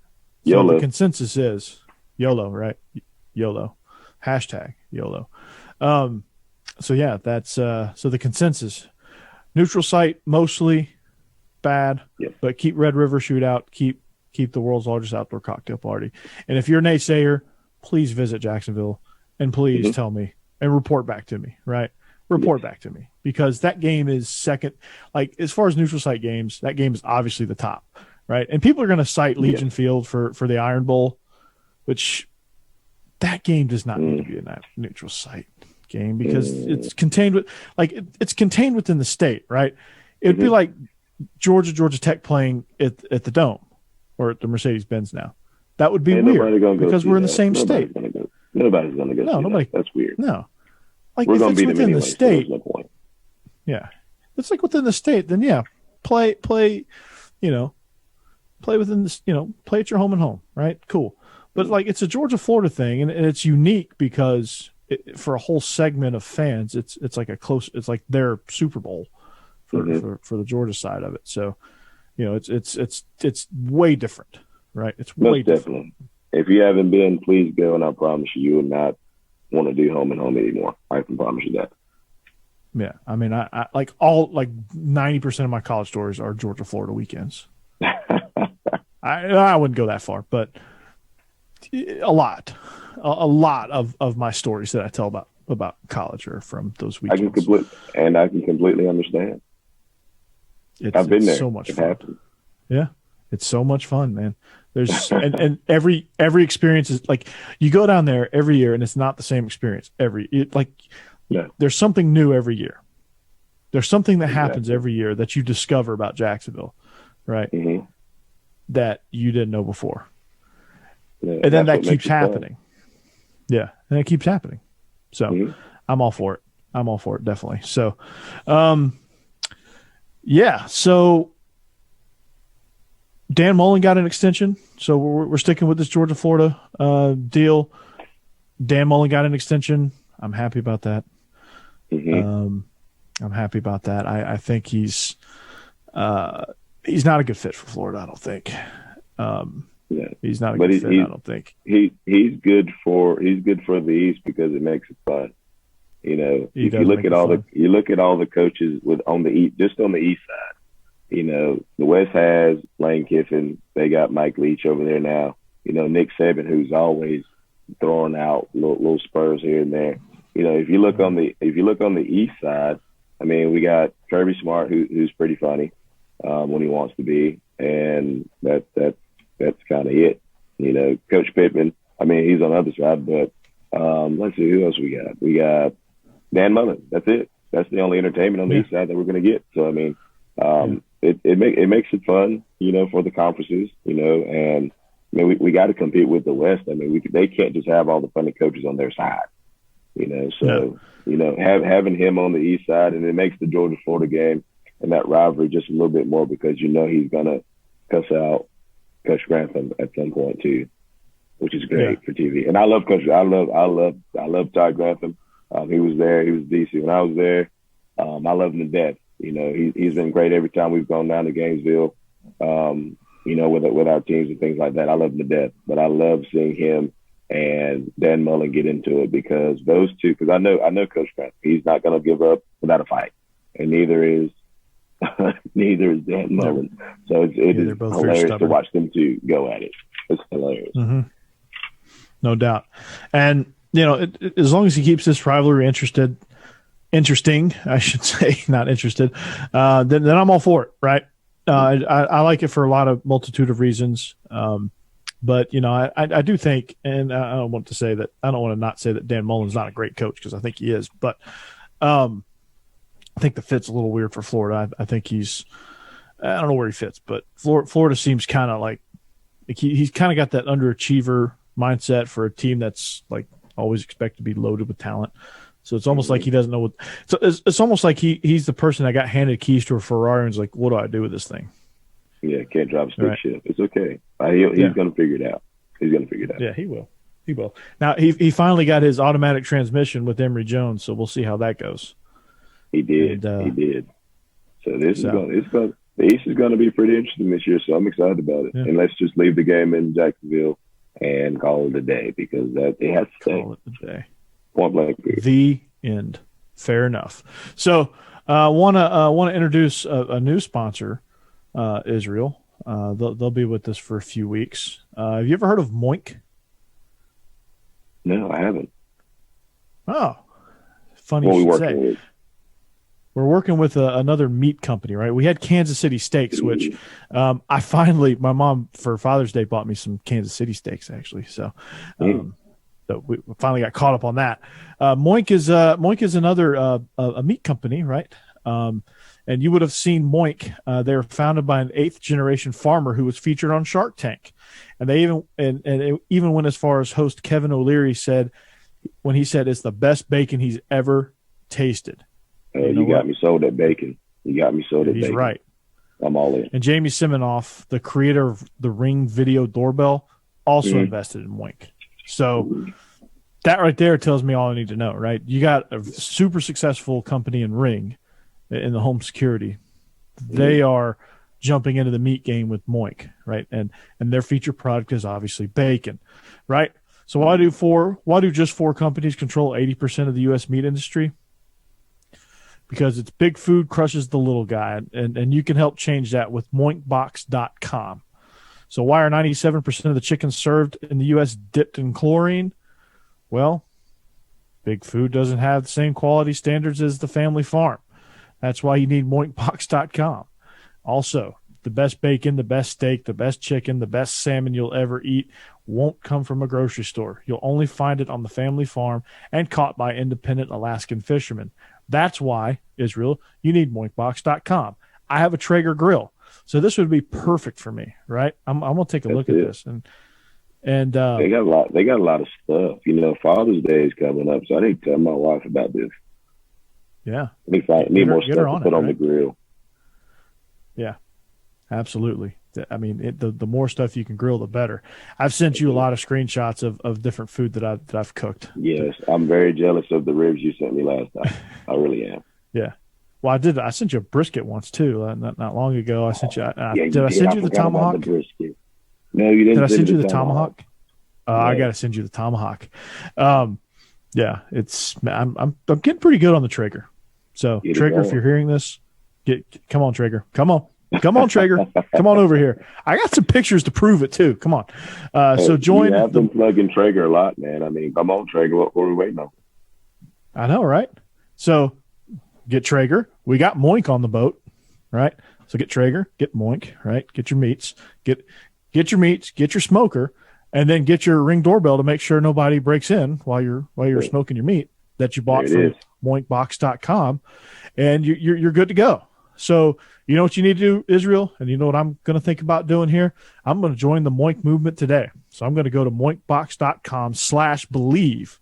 YOLO. the consensus is YOLO, right? YOLO. Hashtag YOLO. So yeah, that's so the consensus. Neutral site mostly bad, but keep Red River Shootout, keep the world's largest outdoor cocktail party. And if you're a naysayer, please visit Jacksonville and please tell me and report back to me, right? Report back to me, because that game is second. Like, as far as neutral site games, that game is obviously the top, right? And people are going to cite Legion Field for the Iron Bowl, which that game does not need to be a neutral site game because it's contained within the state, right? It'd be like Georgia Tech playing at the Dome or at the Mercedes-Benz now. That would be weird because we're in the same state. Nobody's going to go. That. That's weird. No, like we're if it's within the state, so no point. Yeah, it's like within the state. Then play. Play within this. Play at your home and home. Right, cool. But like it's a Georgia-Florida thing, and it's unique because for a whole segment of fans, it's like it's like their Super Bowl for the Georgia side of it. So, it's way different, right? It's way different. If you haven't been, please go, and I promise you will not want to do home and home anymore. I can promise you that. Yeah, I mean, I like 90% of my college stories are Georgia, Florida weekends. I wouldn't go that far, but a lot of my stories that I tell about college are from those weekends. I can completely understand. I've been there. So much fun. Yeah, it's so much fun, man. There's and every experience is like you go down there every year and it's not the same experience there's something new every year. There's something that happens every year that you discover about Jacksonville, right? Mm-hmm. That you didn't know before. Yeah, and then that keeps happening. Yeah, and it keeps happening. So I'm all for it. Definitely. So so Dan Mullen got an extension, so we're sticking with this Georgia-Florida deal. Dan Mullen got an extension. I'm happy about that. I'm happy about that. I think he's not a good fit for Florida. I don't think. He's not a good fit. I don't think he's good for the East because it makes it fun. If you look at all the coaches on the East, just on the East side. The West has Lane Kiffin. They got Mike Leach over there now. Nick Saban, who's always throwing out little spurs here and there. If you look on the East side, I mean, we got Kirby Smart, who's pretty funny when he wants to be, and that's kind of it. Coach Pittman. I mean, he's on the other side, but let's see who else we got. We got Dan Mullen. That's it. That's the only entertainment on the East side that we're going to get. So I mean. It makes it fun, for the conferences, and I mean we got to compete with the West. I mean they can't just have all the funny coaches on their side, So having him on the East side, and it makes the Georgia-Florida game and that rivalry just a little bit more because he's gonna cuss out Coach Grantham at some point too, which is great for TV. And I love Coach. I love Todd Grantham. He was there. He was DC when I was there. I love him to death. He's been great every time we've gone down to Gainesville, with our teams and things like that. I love him to death, but I love seeing him and Dan Mullen get into it because those two, because I know Coach Grant, he's not going to give up without a fight, and neither is Dan Mullen. So it is hilarious to watch them two go at it. It's hilarious. Mm-hmm. No doubt. And, as long as he keeps this rivalry interesting, I should say, not interested, then I'm all for it, right? I like it for a multitude of reasons. But, I do think, and I don't want to not say that Dan Mullen's not a great coach because I think he is, but I think the fit's a little weird for Florida. I think I don't know where he fits, but Florida seems kind of like Like he's kind of got that underachiever mindset for a team that's like always expect to be loaded with talent. So it's almost like he doesn't know what. So it's almost like he's the person that got handed keys to a Ferrari and is like, what do I do with this thing? Yeah, can't drive a stick shift. It's okay. He's going to figure it out. He's going to figure it out. Yeah, he will. He will. Now he finally got his automatic transmission with Emory Jones, so we'll see how that goes. He did. He did. So the East is going to be pretty interesting this year. So I'm excited about it. Yeah. And let's just leave the game in Jacksonville and call it a day because it has to stay. Call it a day. Point blank period. The end. Fair enough. So want to introduce a new sponsor, Israel. They'll be with us for a few weeks. Have you ever heard of Moink? No, I haven't. Oh, funny you should say. We're working with another meat company, right? We had Kansas City Steaks, which my mom for Father's Day bought me some Kansas City steaks, actually. So we finally got caught up on that. Moink is another a meat company, right? And you would have seen Moink. They were founded by an 8th generation farmer who was featured on Shark Tank, and they even went as far as host Kevin O'Leary said when he said it's the best bacon he's ever tasted. You got me sold at bacon. He's right. I'm all in. And Jamie Siminoff, the creator of the Ring video doorbell, also invested in Moink. So that right there tells me all I need to know, right? You got a super successful company in Ring in the home security. They are jumping into the meat game with Moink, right? And their featured product is obviously bacon, right? So why do just 4 companies control 80% of the U.S. meat industry? Because it's big food crushes the little guy, and you can help change that with moinkbox.com. So why are 97% of the chickens served in the U.S. dipped in chlorine? Well, big food doesn't have the same quality standards as the family farm. That's why you need moinkbox.com. Also, the best bacon, the best steak, the best chicken, the best salmon you'll ever eat won't come from a grocery store. You'll only find it on the family farm and caught by independent Alaskan fishermen. That's why, Israel, you need moinkbox.com. I have a Traeger grill, so this would be perfect for me, right? I'm gonna take a look at this, and they got a lot of stuff. Father's Day is coming up, so I need to tell my wife about this. Yeah, need more stuff to put on the grill. Yeah, absolutely. I mean, the more stuff you can grill, the better. I've sent you a lot of screenshots of different food that I've cooked. Yes, I'm very jealous of the ribs you sent me last time. I really am. Yeah. Well, I sent you a brisket once too. Not long ago. I sent you. Did I send you the tomahawk? The no, you didn't. Did I send you the tomahawk? I got to send you the tomahawk. Yeah, I'm getting pretty good on the Traeger. So Traeger, if you're hearing this, come on, Traeger, come on, Traeger, come on over here. I got some pictures to prove it too. Come on. So join. You have been plugging Traeger a lot, man. I mean, come on, Traeger. What are we waiting on? I know, right? So get Traeger. We got Moink on the boat, right? So get Traeger, get Moink, right? Get your meats, get your meats, get your smoker, and then get your Ring doorbell to make sure nobody breaks in while you're smoking your meat that you bought from moinkbox.com, and you're good to go. So you know what you need to do, Israel, and you know what I'm going to think about doing here? I'm going to join the Moink movement today. So I'm going to go to moinkbox.com/Bleav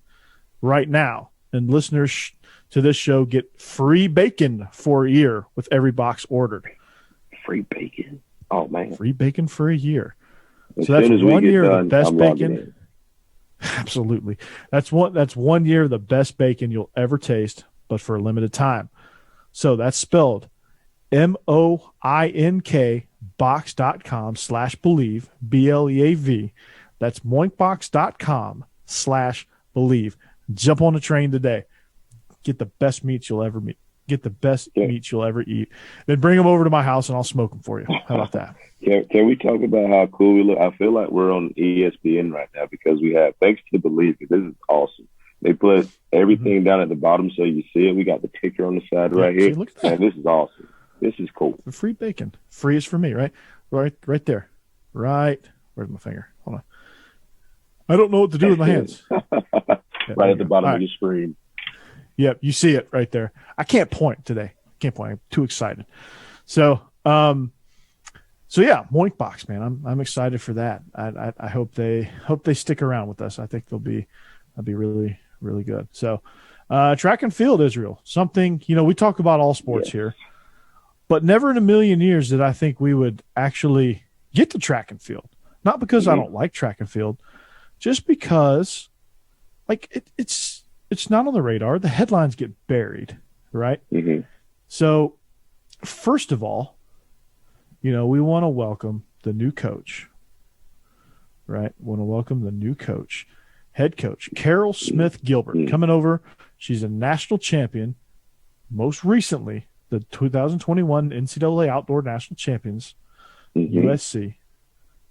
right now, and listeners to this show get free bacon for a year with every box ordered. Free bacon? Oh, man. Free bacon for a year. So that's 1 year of the best bacon. Absolutely. That's 1 year of the best bacon you'll ever taste, but for a limited time. So that's spelled MOINK box.com/Bleav, BLEAV. That's moinkbox.com/Bleav. Jump on the train today. Get the best meats you'll ever meet. Get the best meats you'll ever eat. Then bring them over to my house and I'll smoke them for you. How about that? Can we talk about how cool we look? I feel like we're on ESPN right now because we have, thanks to Bleav, this is awesome. They put everything down at the bottom so you see it. We got the ticker on the side right here. Look at that. Man, this is awesome. This is cool. Free bacon. Free is for me, right? Right there. Right. Where's my finger? Hold on. I don't know what to do with my hands. Right at the bottom of your screen. Yep, you see it right there. I can't point today. I'm too excited. So yeah, Moink Box, man. I'm excited for that. I hope they stick around with us. I think that'll be really, really good. So track and field, Israel, something, we talk about all sports here, but never in a million years did I think we would actually get to track and field. Not because I don't like track and field, just because it's not on the radar. The headlines get buried, right? Mm-hmm. So first of all, we want to welcome the new coach, right? We want to welcome the new coach, head coach, Carol Smith Gilbert, coming over. She's a national champion, most recently the 2021 NCAA Outdoor National Champions, USC.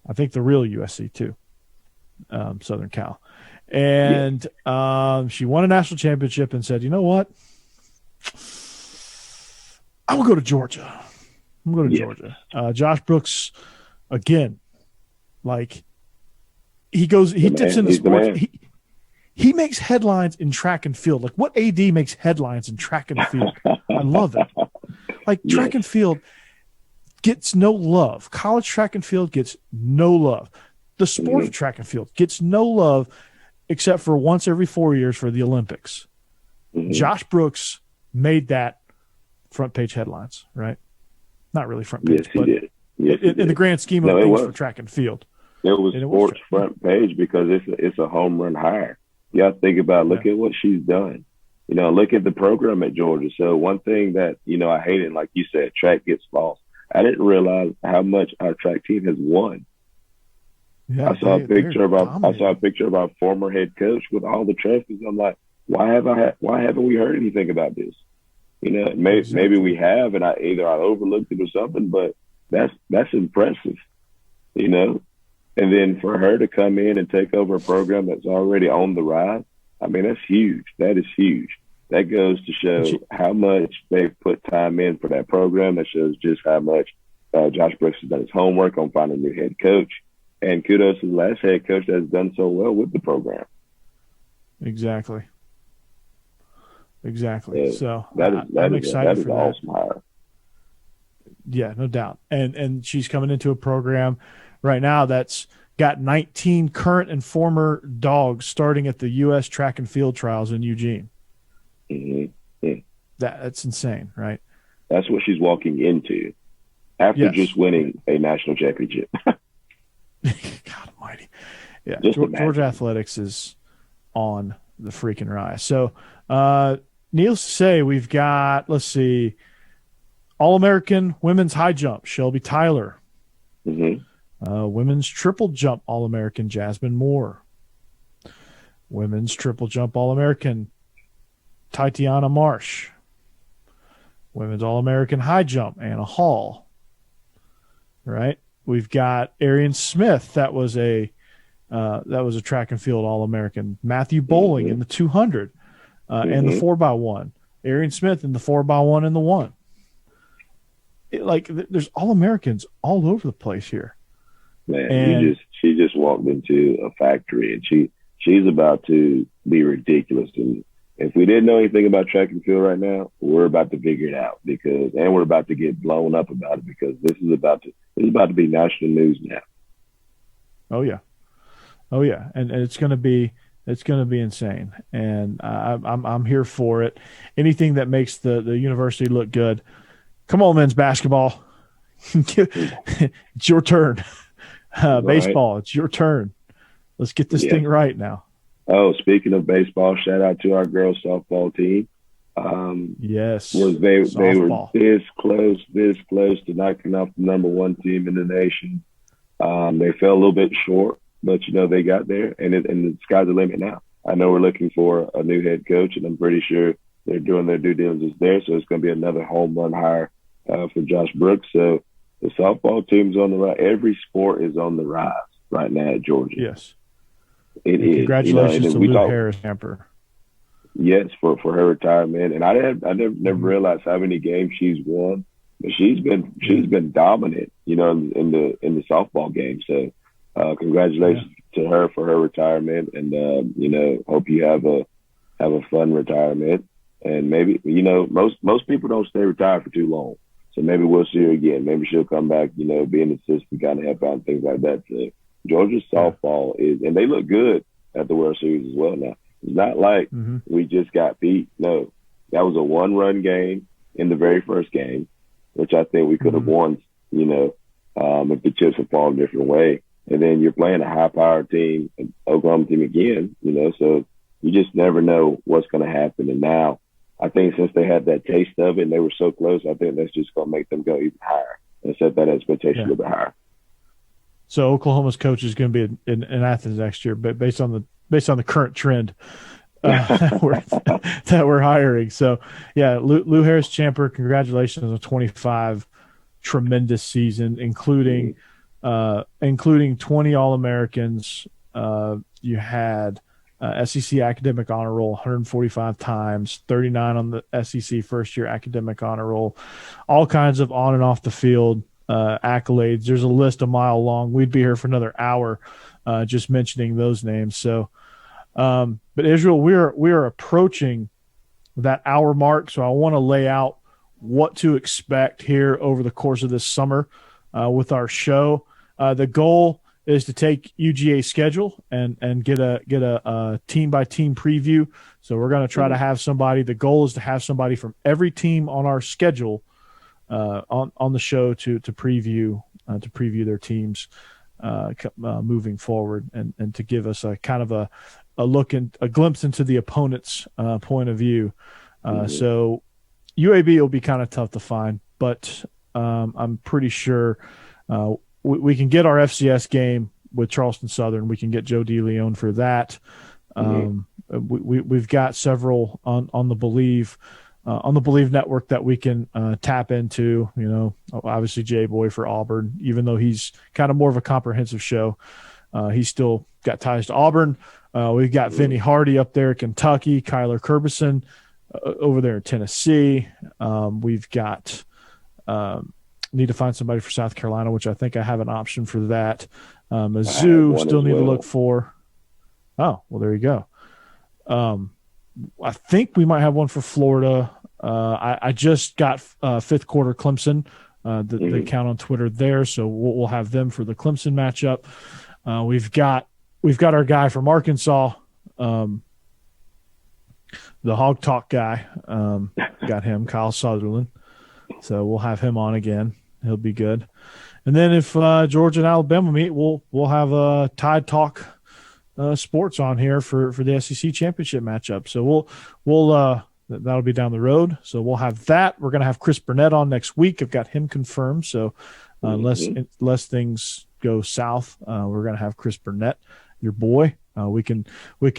I think the real USC too, Southern Cal. And she won a national championship and said, you know what? I will go to Georgia. I'm going to Georgia. Josh Brooks, again, he dips into sports. He makes headlines in track and field. Like, what AD makes headlines in track and field? I love it. Track and field gets no love. College track and field gets no love. The sport of track and field gets no love except for once every 4 years for the Olympics. Josh Brooks made that front page headlines, right? Not really front page, but in the grand scheme of things for track and field. It was sports front page because it's a home run hire. You got to think about, look at what she's done. Look at the program at Georgia. So one thing that, I hated, like you said, track gets lost. I didn't realize how much our track team has won. Yeah, I saw a picture of our former head coach with all the trophies. I'm like, why haven't we heard anything about this? Maybe we have, and I overlooked it or something. But that's impressive, And then for her to come in and take over a program that's already on the rise, I mean, that's huge. That is huge. That goes to show how much they've put time in for that program. That shows just how much Josh Brooks has done his homework on finding a new head coach. And kudos to the last head coach that has done so well with the program. Exactly. Yeah, so I'm excited for that. Awesome hire. Yeah, no doubt. And she's coming into a program right now that's got 19 current and former dogs starting at the U.S. track and field trials in Eugene. Mm-hmm. That's insane, right? That's what she's walking into after just winning a national championship. God almighty. Yeah, Georgia athletics is on the freaking rise. So, needless to say, we've got, All-American women's high jump, Shelby Tyler. Women's triple jump All-American, Jasmine Moore. Women's triple jump All-American, Tatiana Marsh. Women's All-American high jump, Anna Hall. Right? We've got Arian Smith. That was a track and field All-American. Matthew Bowling in the 200 and the 4x1. Arian Smith in the 4x1 and the 1. There's All-Americans all over the place here. Man, she just walked into a factory, and she's about to be ridiculous. And if we didn't know anything about track and field right now, we're about to figure it out and we're about to get blown up about it because this is about to be national news now. Oh yeah, and it's going to be insane, and I'm here for it. Anything that makes the university look good. Come on, men's basketball, it's your turn. Baseball, it's your turn. Let's get this thing right now. Oh, speaking of baseball, shout out to our girls softball team. Yes, they were this close to knocking off the number one team in the nation. They fell a little bit short, but they got there, and the sky's the limit now. I know we're looking for a new head coach, and I'm pretty sure they're doing their due diligence there. So it's going to be another home run hire for Josh Brooks. So the softball team's on the rise. Every sport is on the rise right now at Georgia. Yes, it is. Congratulations to Lou Harris-Hamper. Yes, for her retirement, and I never realized how many games she's won. But she's been dominant, in the softball game. So congratulations to her for her retirement, and hope you have a fun retirement. And maybe most people don't stay retired for too long. So maybe we'll see her again. Maybe she'll come back, be an assistant, kind of help out and things like that. So Georgia's softball and they look good at the World Series as well now. It's not like we just got beat. No, that was a 1-run game in the very first game, which I think we could have won, if the chips had fallen a different way. And then you're playing a high-powered team, an Oklahoma team again, so you just never know what's going to happen. And now I think since they had that taste of it and they were so close, I think that's just going to make them go even higher and set that expectation a little bit higher. So Oklahoma's coach is going to be in Athens next year, but based on the current trend that we're hiring. So, yeah, Lou Harris-Champer, congratulations on 25 tremendous season, including 20 All-Americans. You had SEC Academic Honor Roll 145 times, 39 on the SEC first-year Academic Honor Roll, all kinds of on and off the field accolades. There's a list a mile long. We'd be here for another hour just mentioning those names. So, but Israel, we are approaching that hour mark, so I want to lay out what to expect here over the course of this summer with our show. The goal is to take UGA's schedule and get a team by team preview. So we're going to try to have somebody. The goal is to have somebody from every team on our schedule on the show to preview their teams moving forward and to give us a kind of a glimpse into the opponent's point of view. So UAB will be kind of tough to find, but I'm pretty sure we can get our FCS game with Charleston Southern. We can get Joe DeLeon for that. We've got several on the Bleav network that we can tap into. Obviously Jay Boy for Auburn, even though he's kind of more of a comprehensive show. He's still got ties to Auburn. We've got Vinny Hardy up there at Kentucky, Kyler Kerbyson over there in Tennessee. We've got need to find somebody for South Carolina, which I think I have an option for that. Mizzou still need to look for. Oh, well, there you go. I think we might have one for Florida. I just got fifth quarter Clemson, the account on Twitter there, so we'll have them for the Clemson matchup. We've got our guy from Arkansas, the Hog Talk guy. Got him, Kyle Sutherland. So we'll have him on again. He'll be good. And then if Georgia and Alabama meet, we'll have a Tide Talk sports on here for the SEC championship matchup. So we'll that'll be down the road. So we'll have that. We're going to have Chris Burnett on next week. I've got him confirmed. So unless things go south, we're going to have Chris Burnett, your boy. We can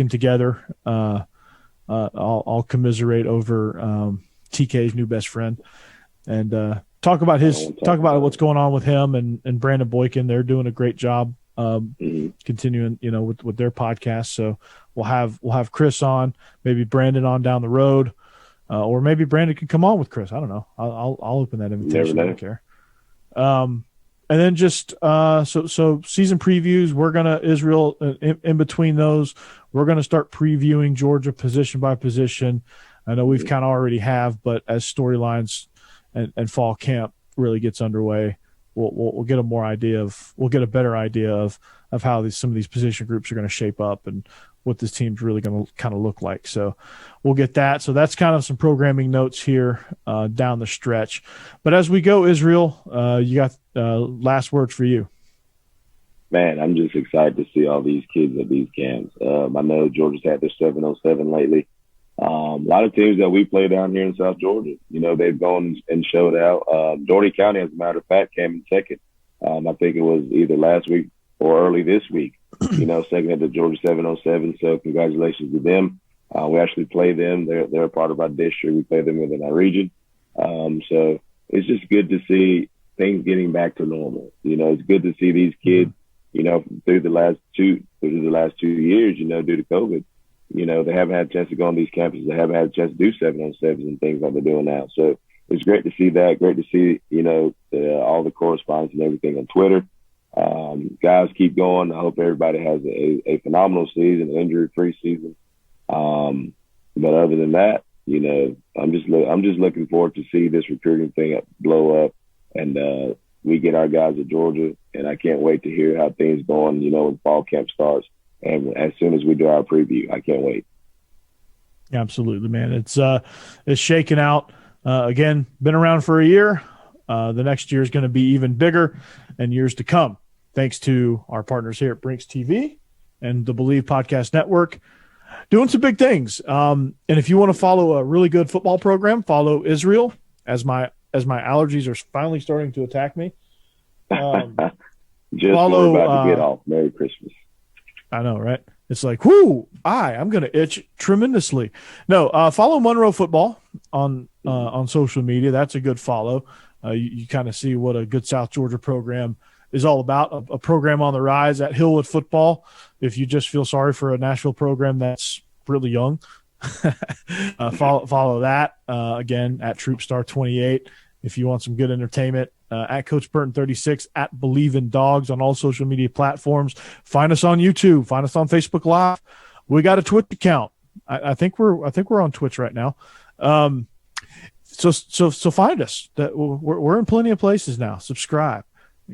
together. I'll commiserate over TK's new best friend and talk about what's going on with him and Brandon Boykin. They're doing a great job continuing, with their podcast. So we'll have Chris on, maybe Brandon on down the road, or maybe Brandon can come on with Chris. I don't know. I'll open that invitation. I don't care. And then just so season previews, we're gonna Israel in between those, we're gonna start previewing Georgia position by position. I know we've kind of already have, but as storylines and fall camp really gets underway, we'll get a better idea of how some of these position groups are going to shape up and what this team's really going to kind of look like. So we'll get that. So that's kind of some programming notes here down the stretch. But as we go, Israel, you got last words for you. Man, I'm just excited to see all these kids at these camps. I know Georgia's had their 707 lately. A lot of teams that we play down here in South Georgia, they've gone and showed out. Doherty County, as a matter of fact, came in second. I think it was either last week or early this week, second at the Georgia 707. So congratulations to them. We actually play them. They're a part of our district. We play them within our region. So it's just good to see things getting back to normal. It's good to see these kids, through the last 2 years, due to COVID. They haven't had a chance to go on these campuses. They haven't had a chance to do 7-on-7s and things like they're doing now. So it's great to see that. Great to see, all the correspondence and everything on Twitter. Guys, keep going. I hope everybody has a phenomenal season, injury-free season. But other than that, I'm just looking forward to see this recruiting thing blow up, and we get our guys at Georgia, and I can't wait to hear how things going. When fall camp starts, and as soon as we do our preview, I can't wait. Absolutely, man. It's shaking out. Again, been around for a year. The next year is going to be even bigger, and years to come. Thanks to our partners here at Brinx TV and the Bleav Podcast Network, doing some big things. And if you want to follow a really good football program, follow Israel. As my allergies are finally starting to attack me. Just follow, we're about to get off. Merry Christmas. I know, right? It's like, I'm going to itch tremendously. No, follow Monroe Football on social media. That's a good follow. You kind of see what a good South Georgia program is all about, a program on the rise at Hillwood Football. If you just feel sorry for a Nashville program that's really young, follow that. Again, at TroopStar28. If you want some good entertainment, at Coach Burton 36, at Bleav in Dawgs on all social media platforms. Find us on YouTube. Find us on Facebook Live. We got a Twitch account. I think we're on Twitch right now. So find us. That we're in plenty of places now. Subscribe,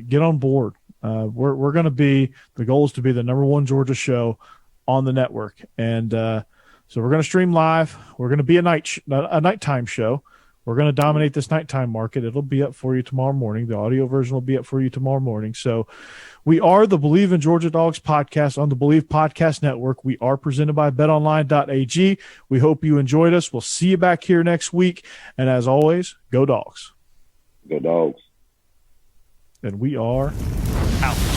get on board. We're going to be, the goal is to be the #1 Georgia show on the network, and so we're going to stream live. We're going to be a nighttime show. We're going to dominate this nighttime market. It'll be up for you tomorrow morning. The audio version will be up for you tomorrow morning. So we are the Bleav in Georgia Dawgs podcast on the Bleav Podcast Network. We are presented by betonline.ag. We hope you enjoyed us. We'll see you back here next week. And as always, go Dawgs. Go Dawgs. And we are out.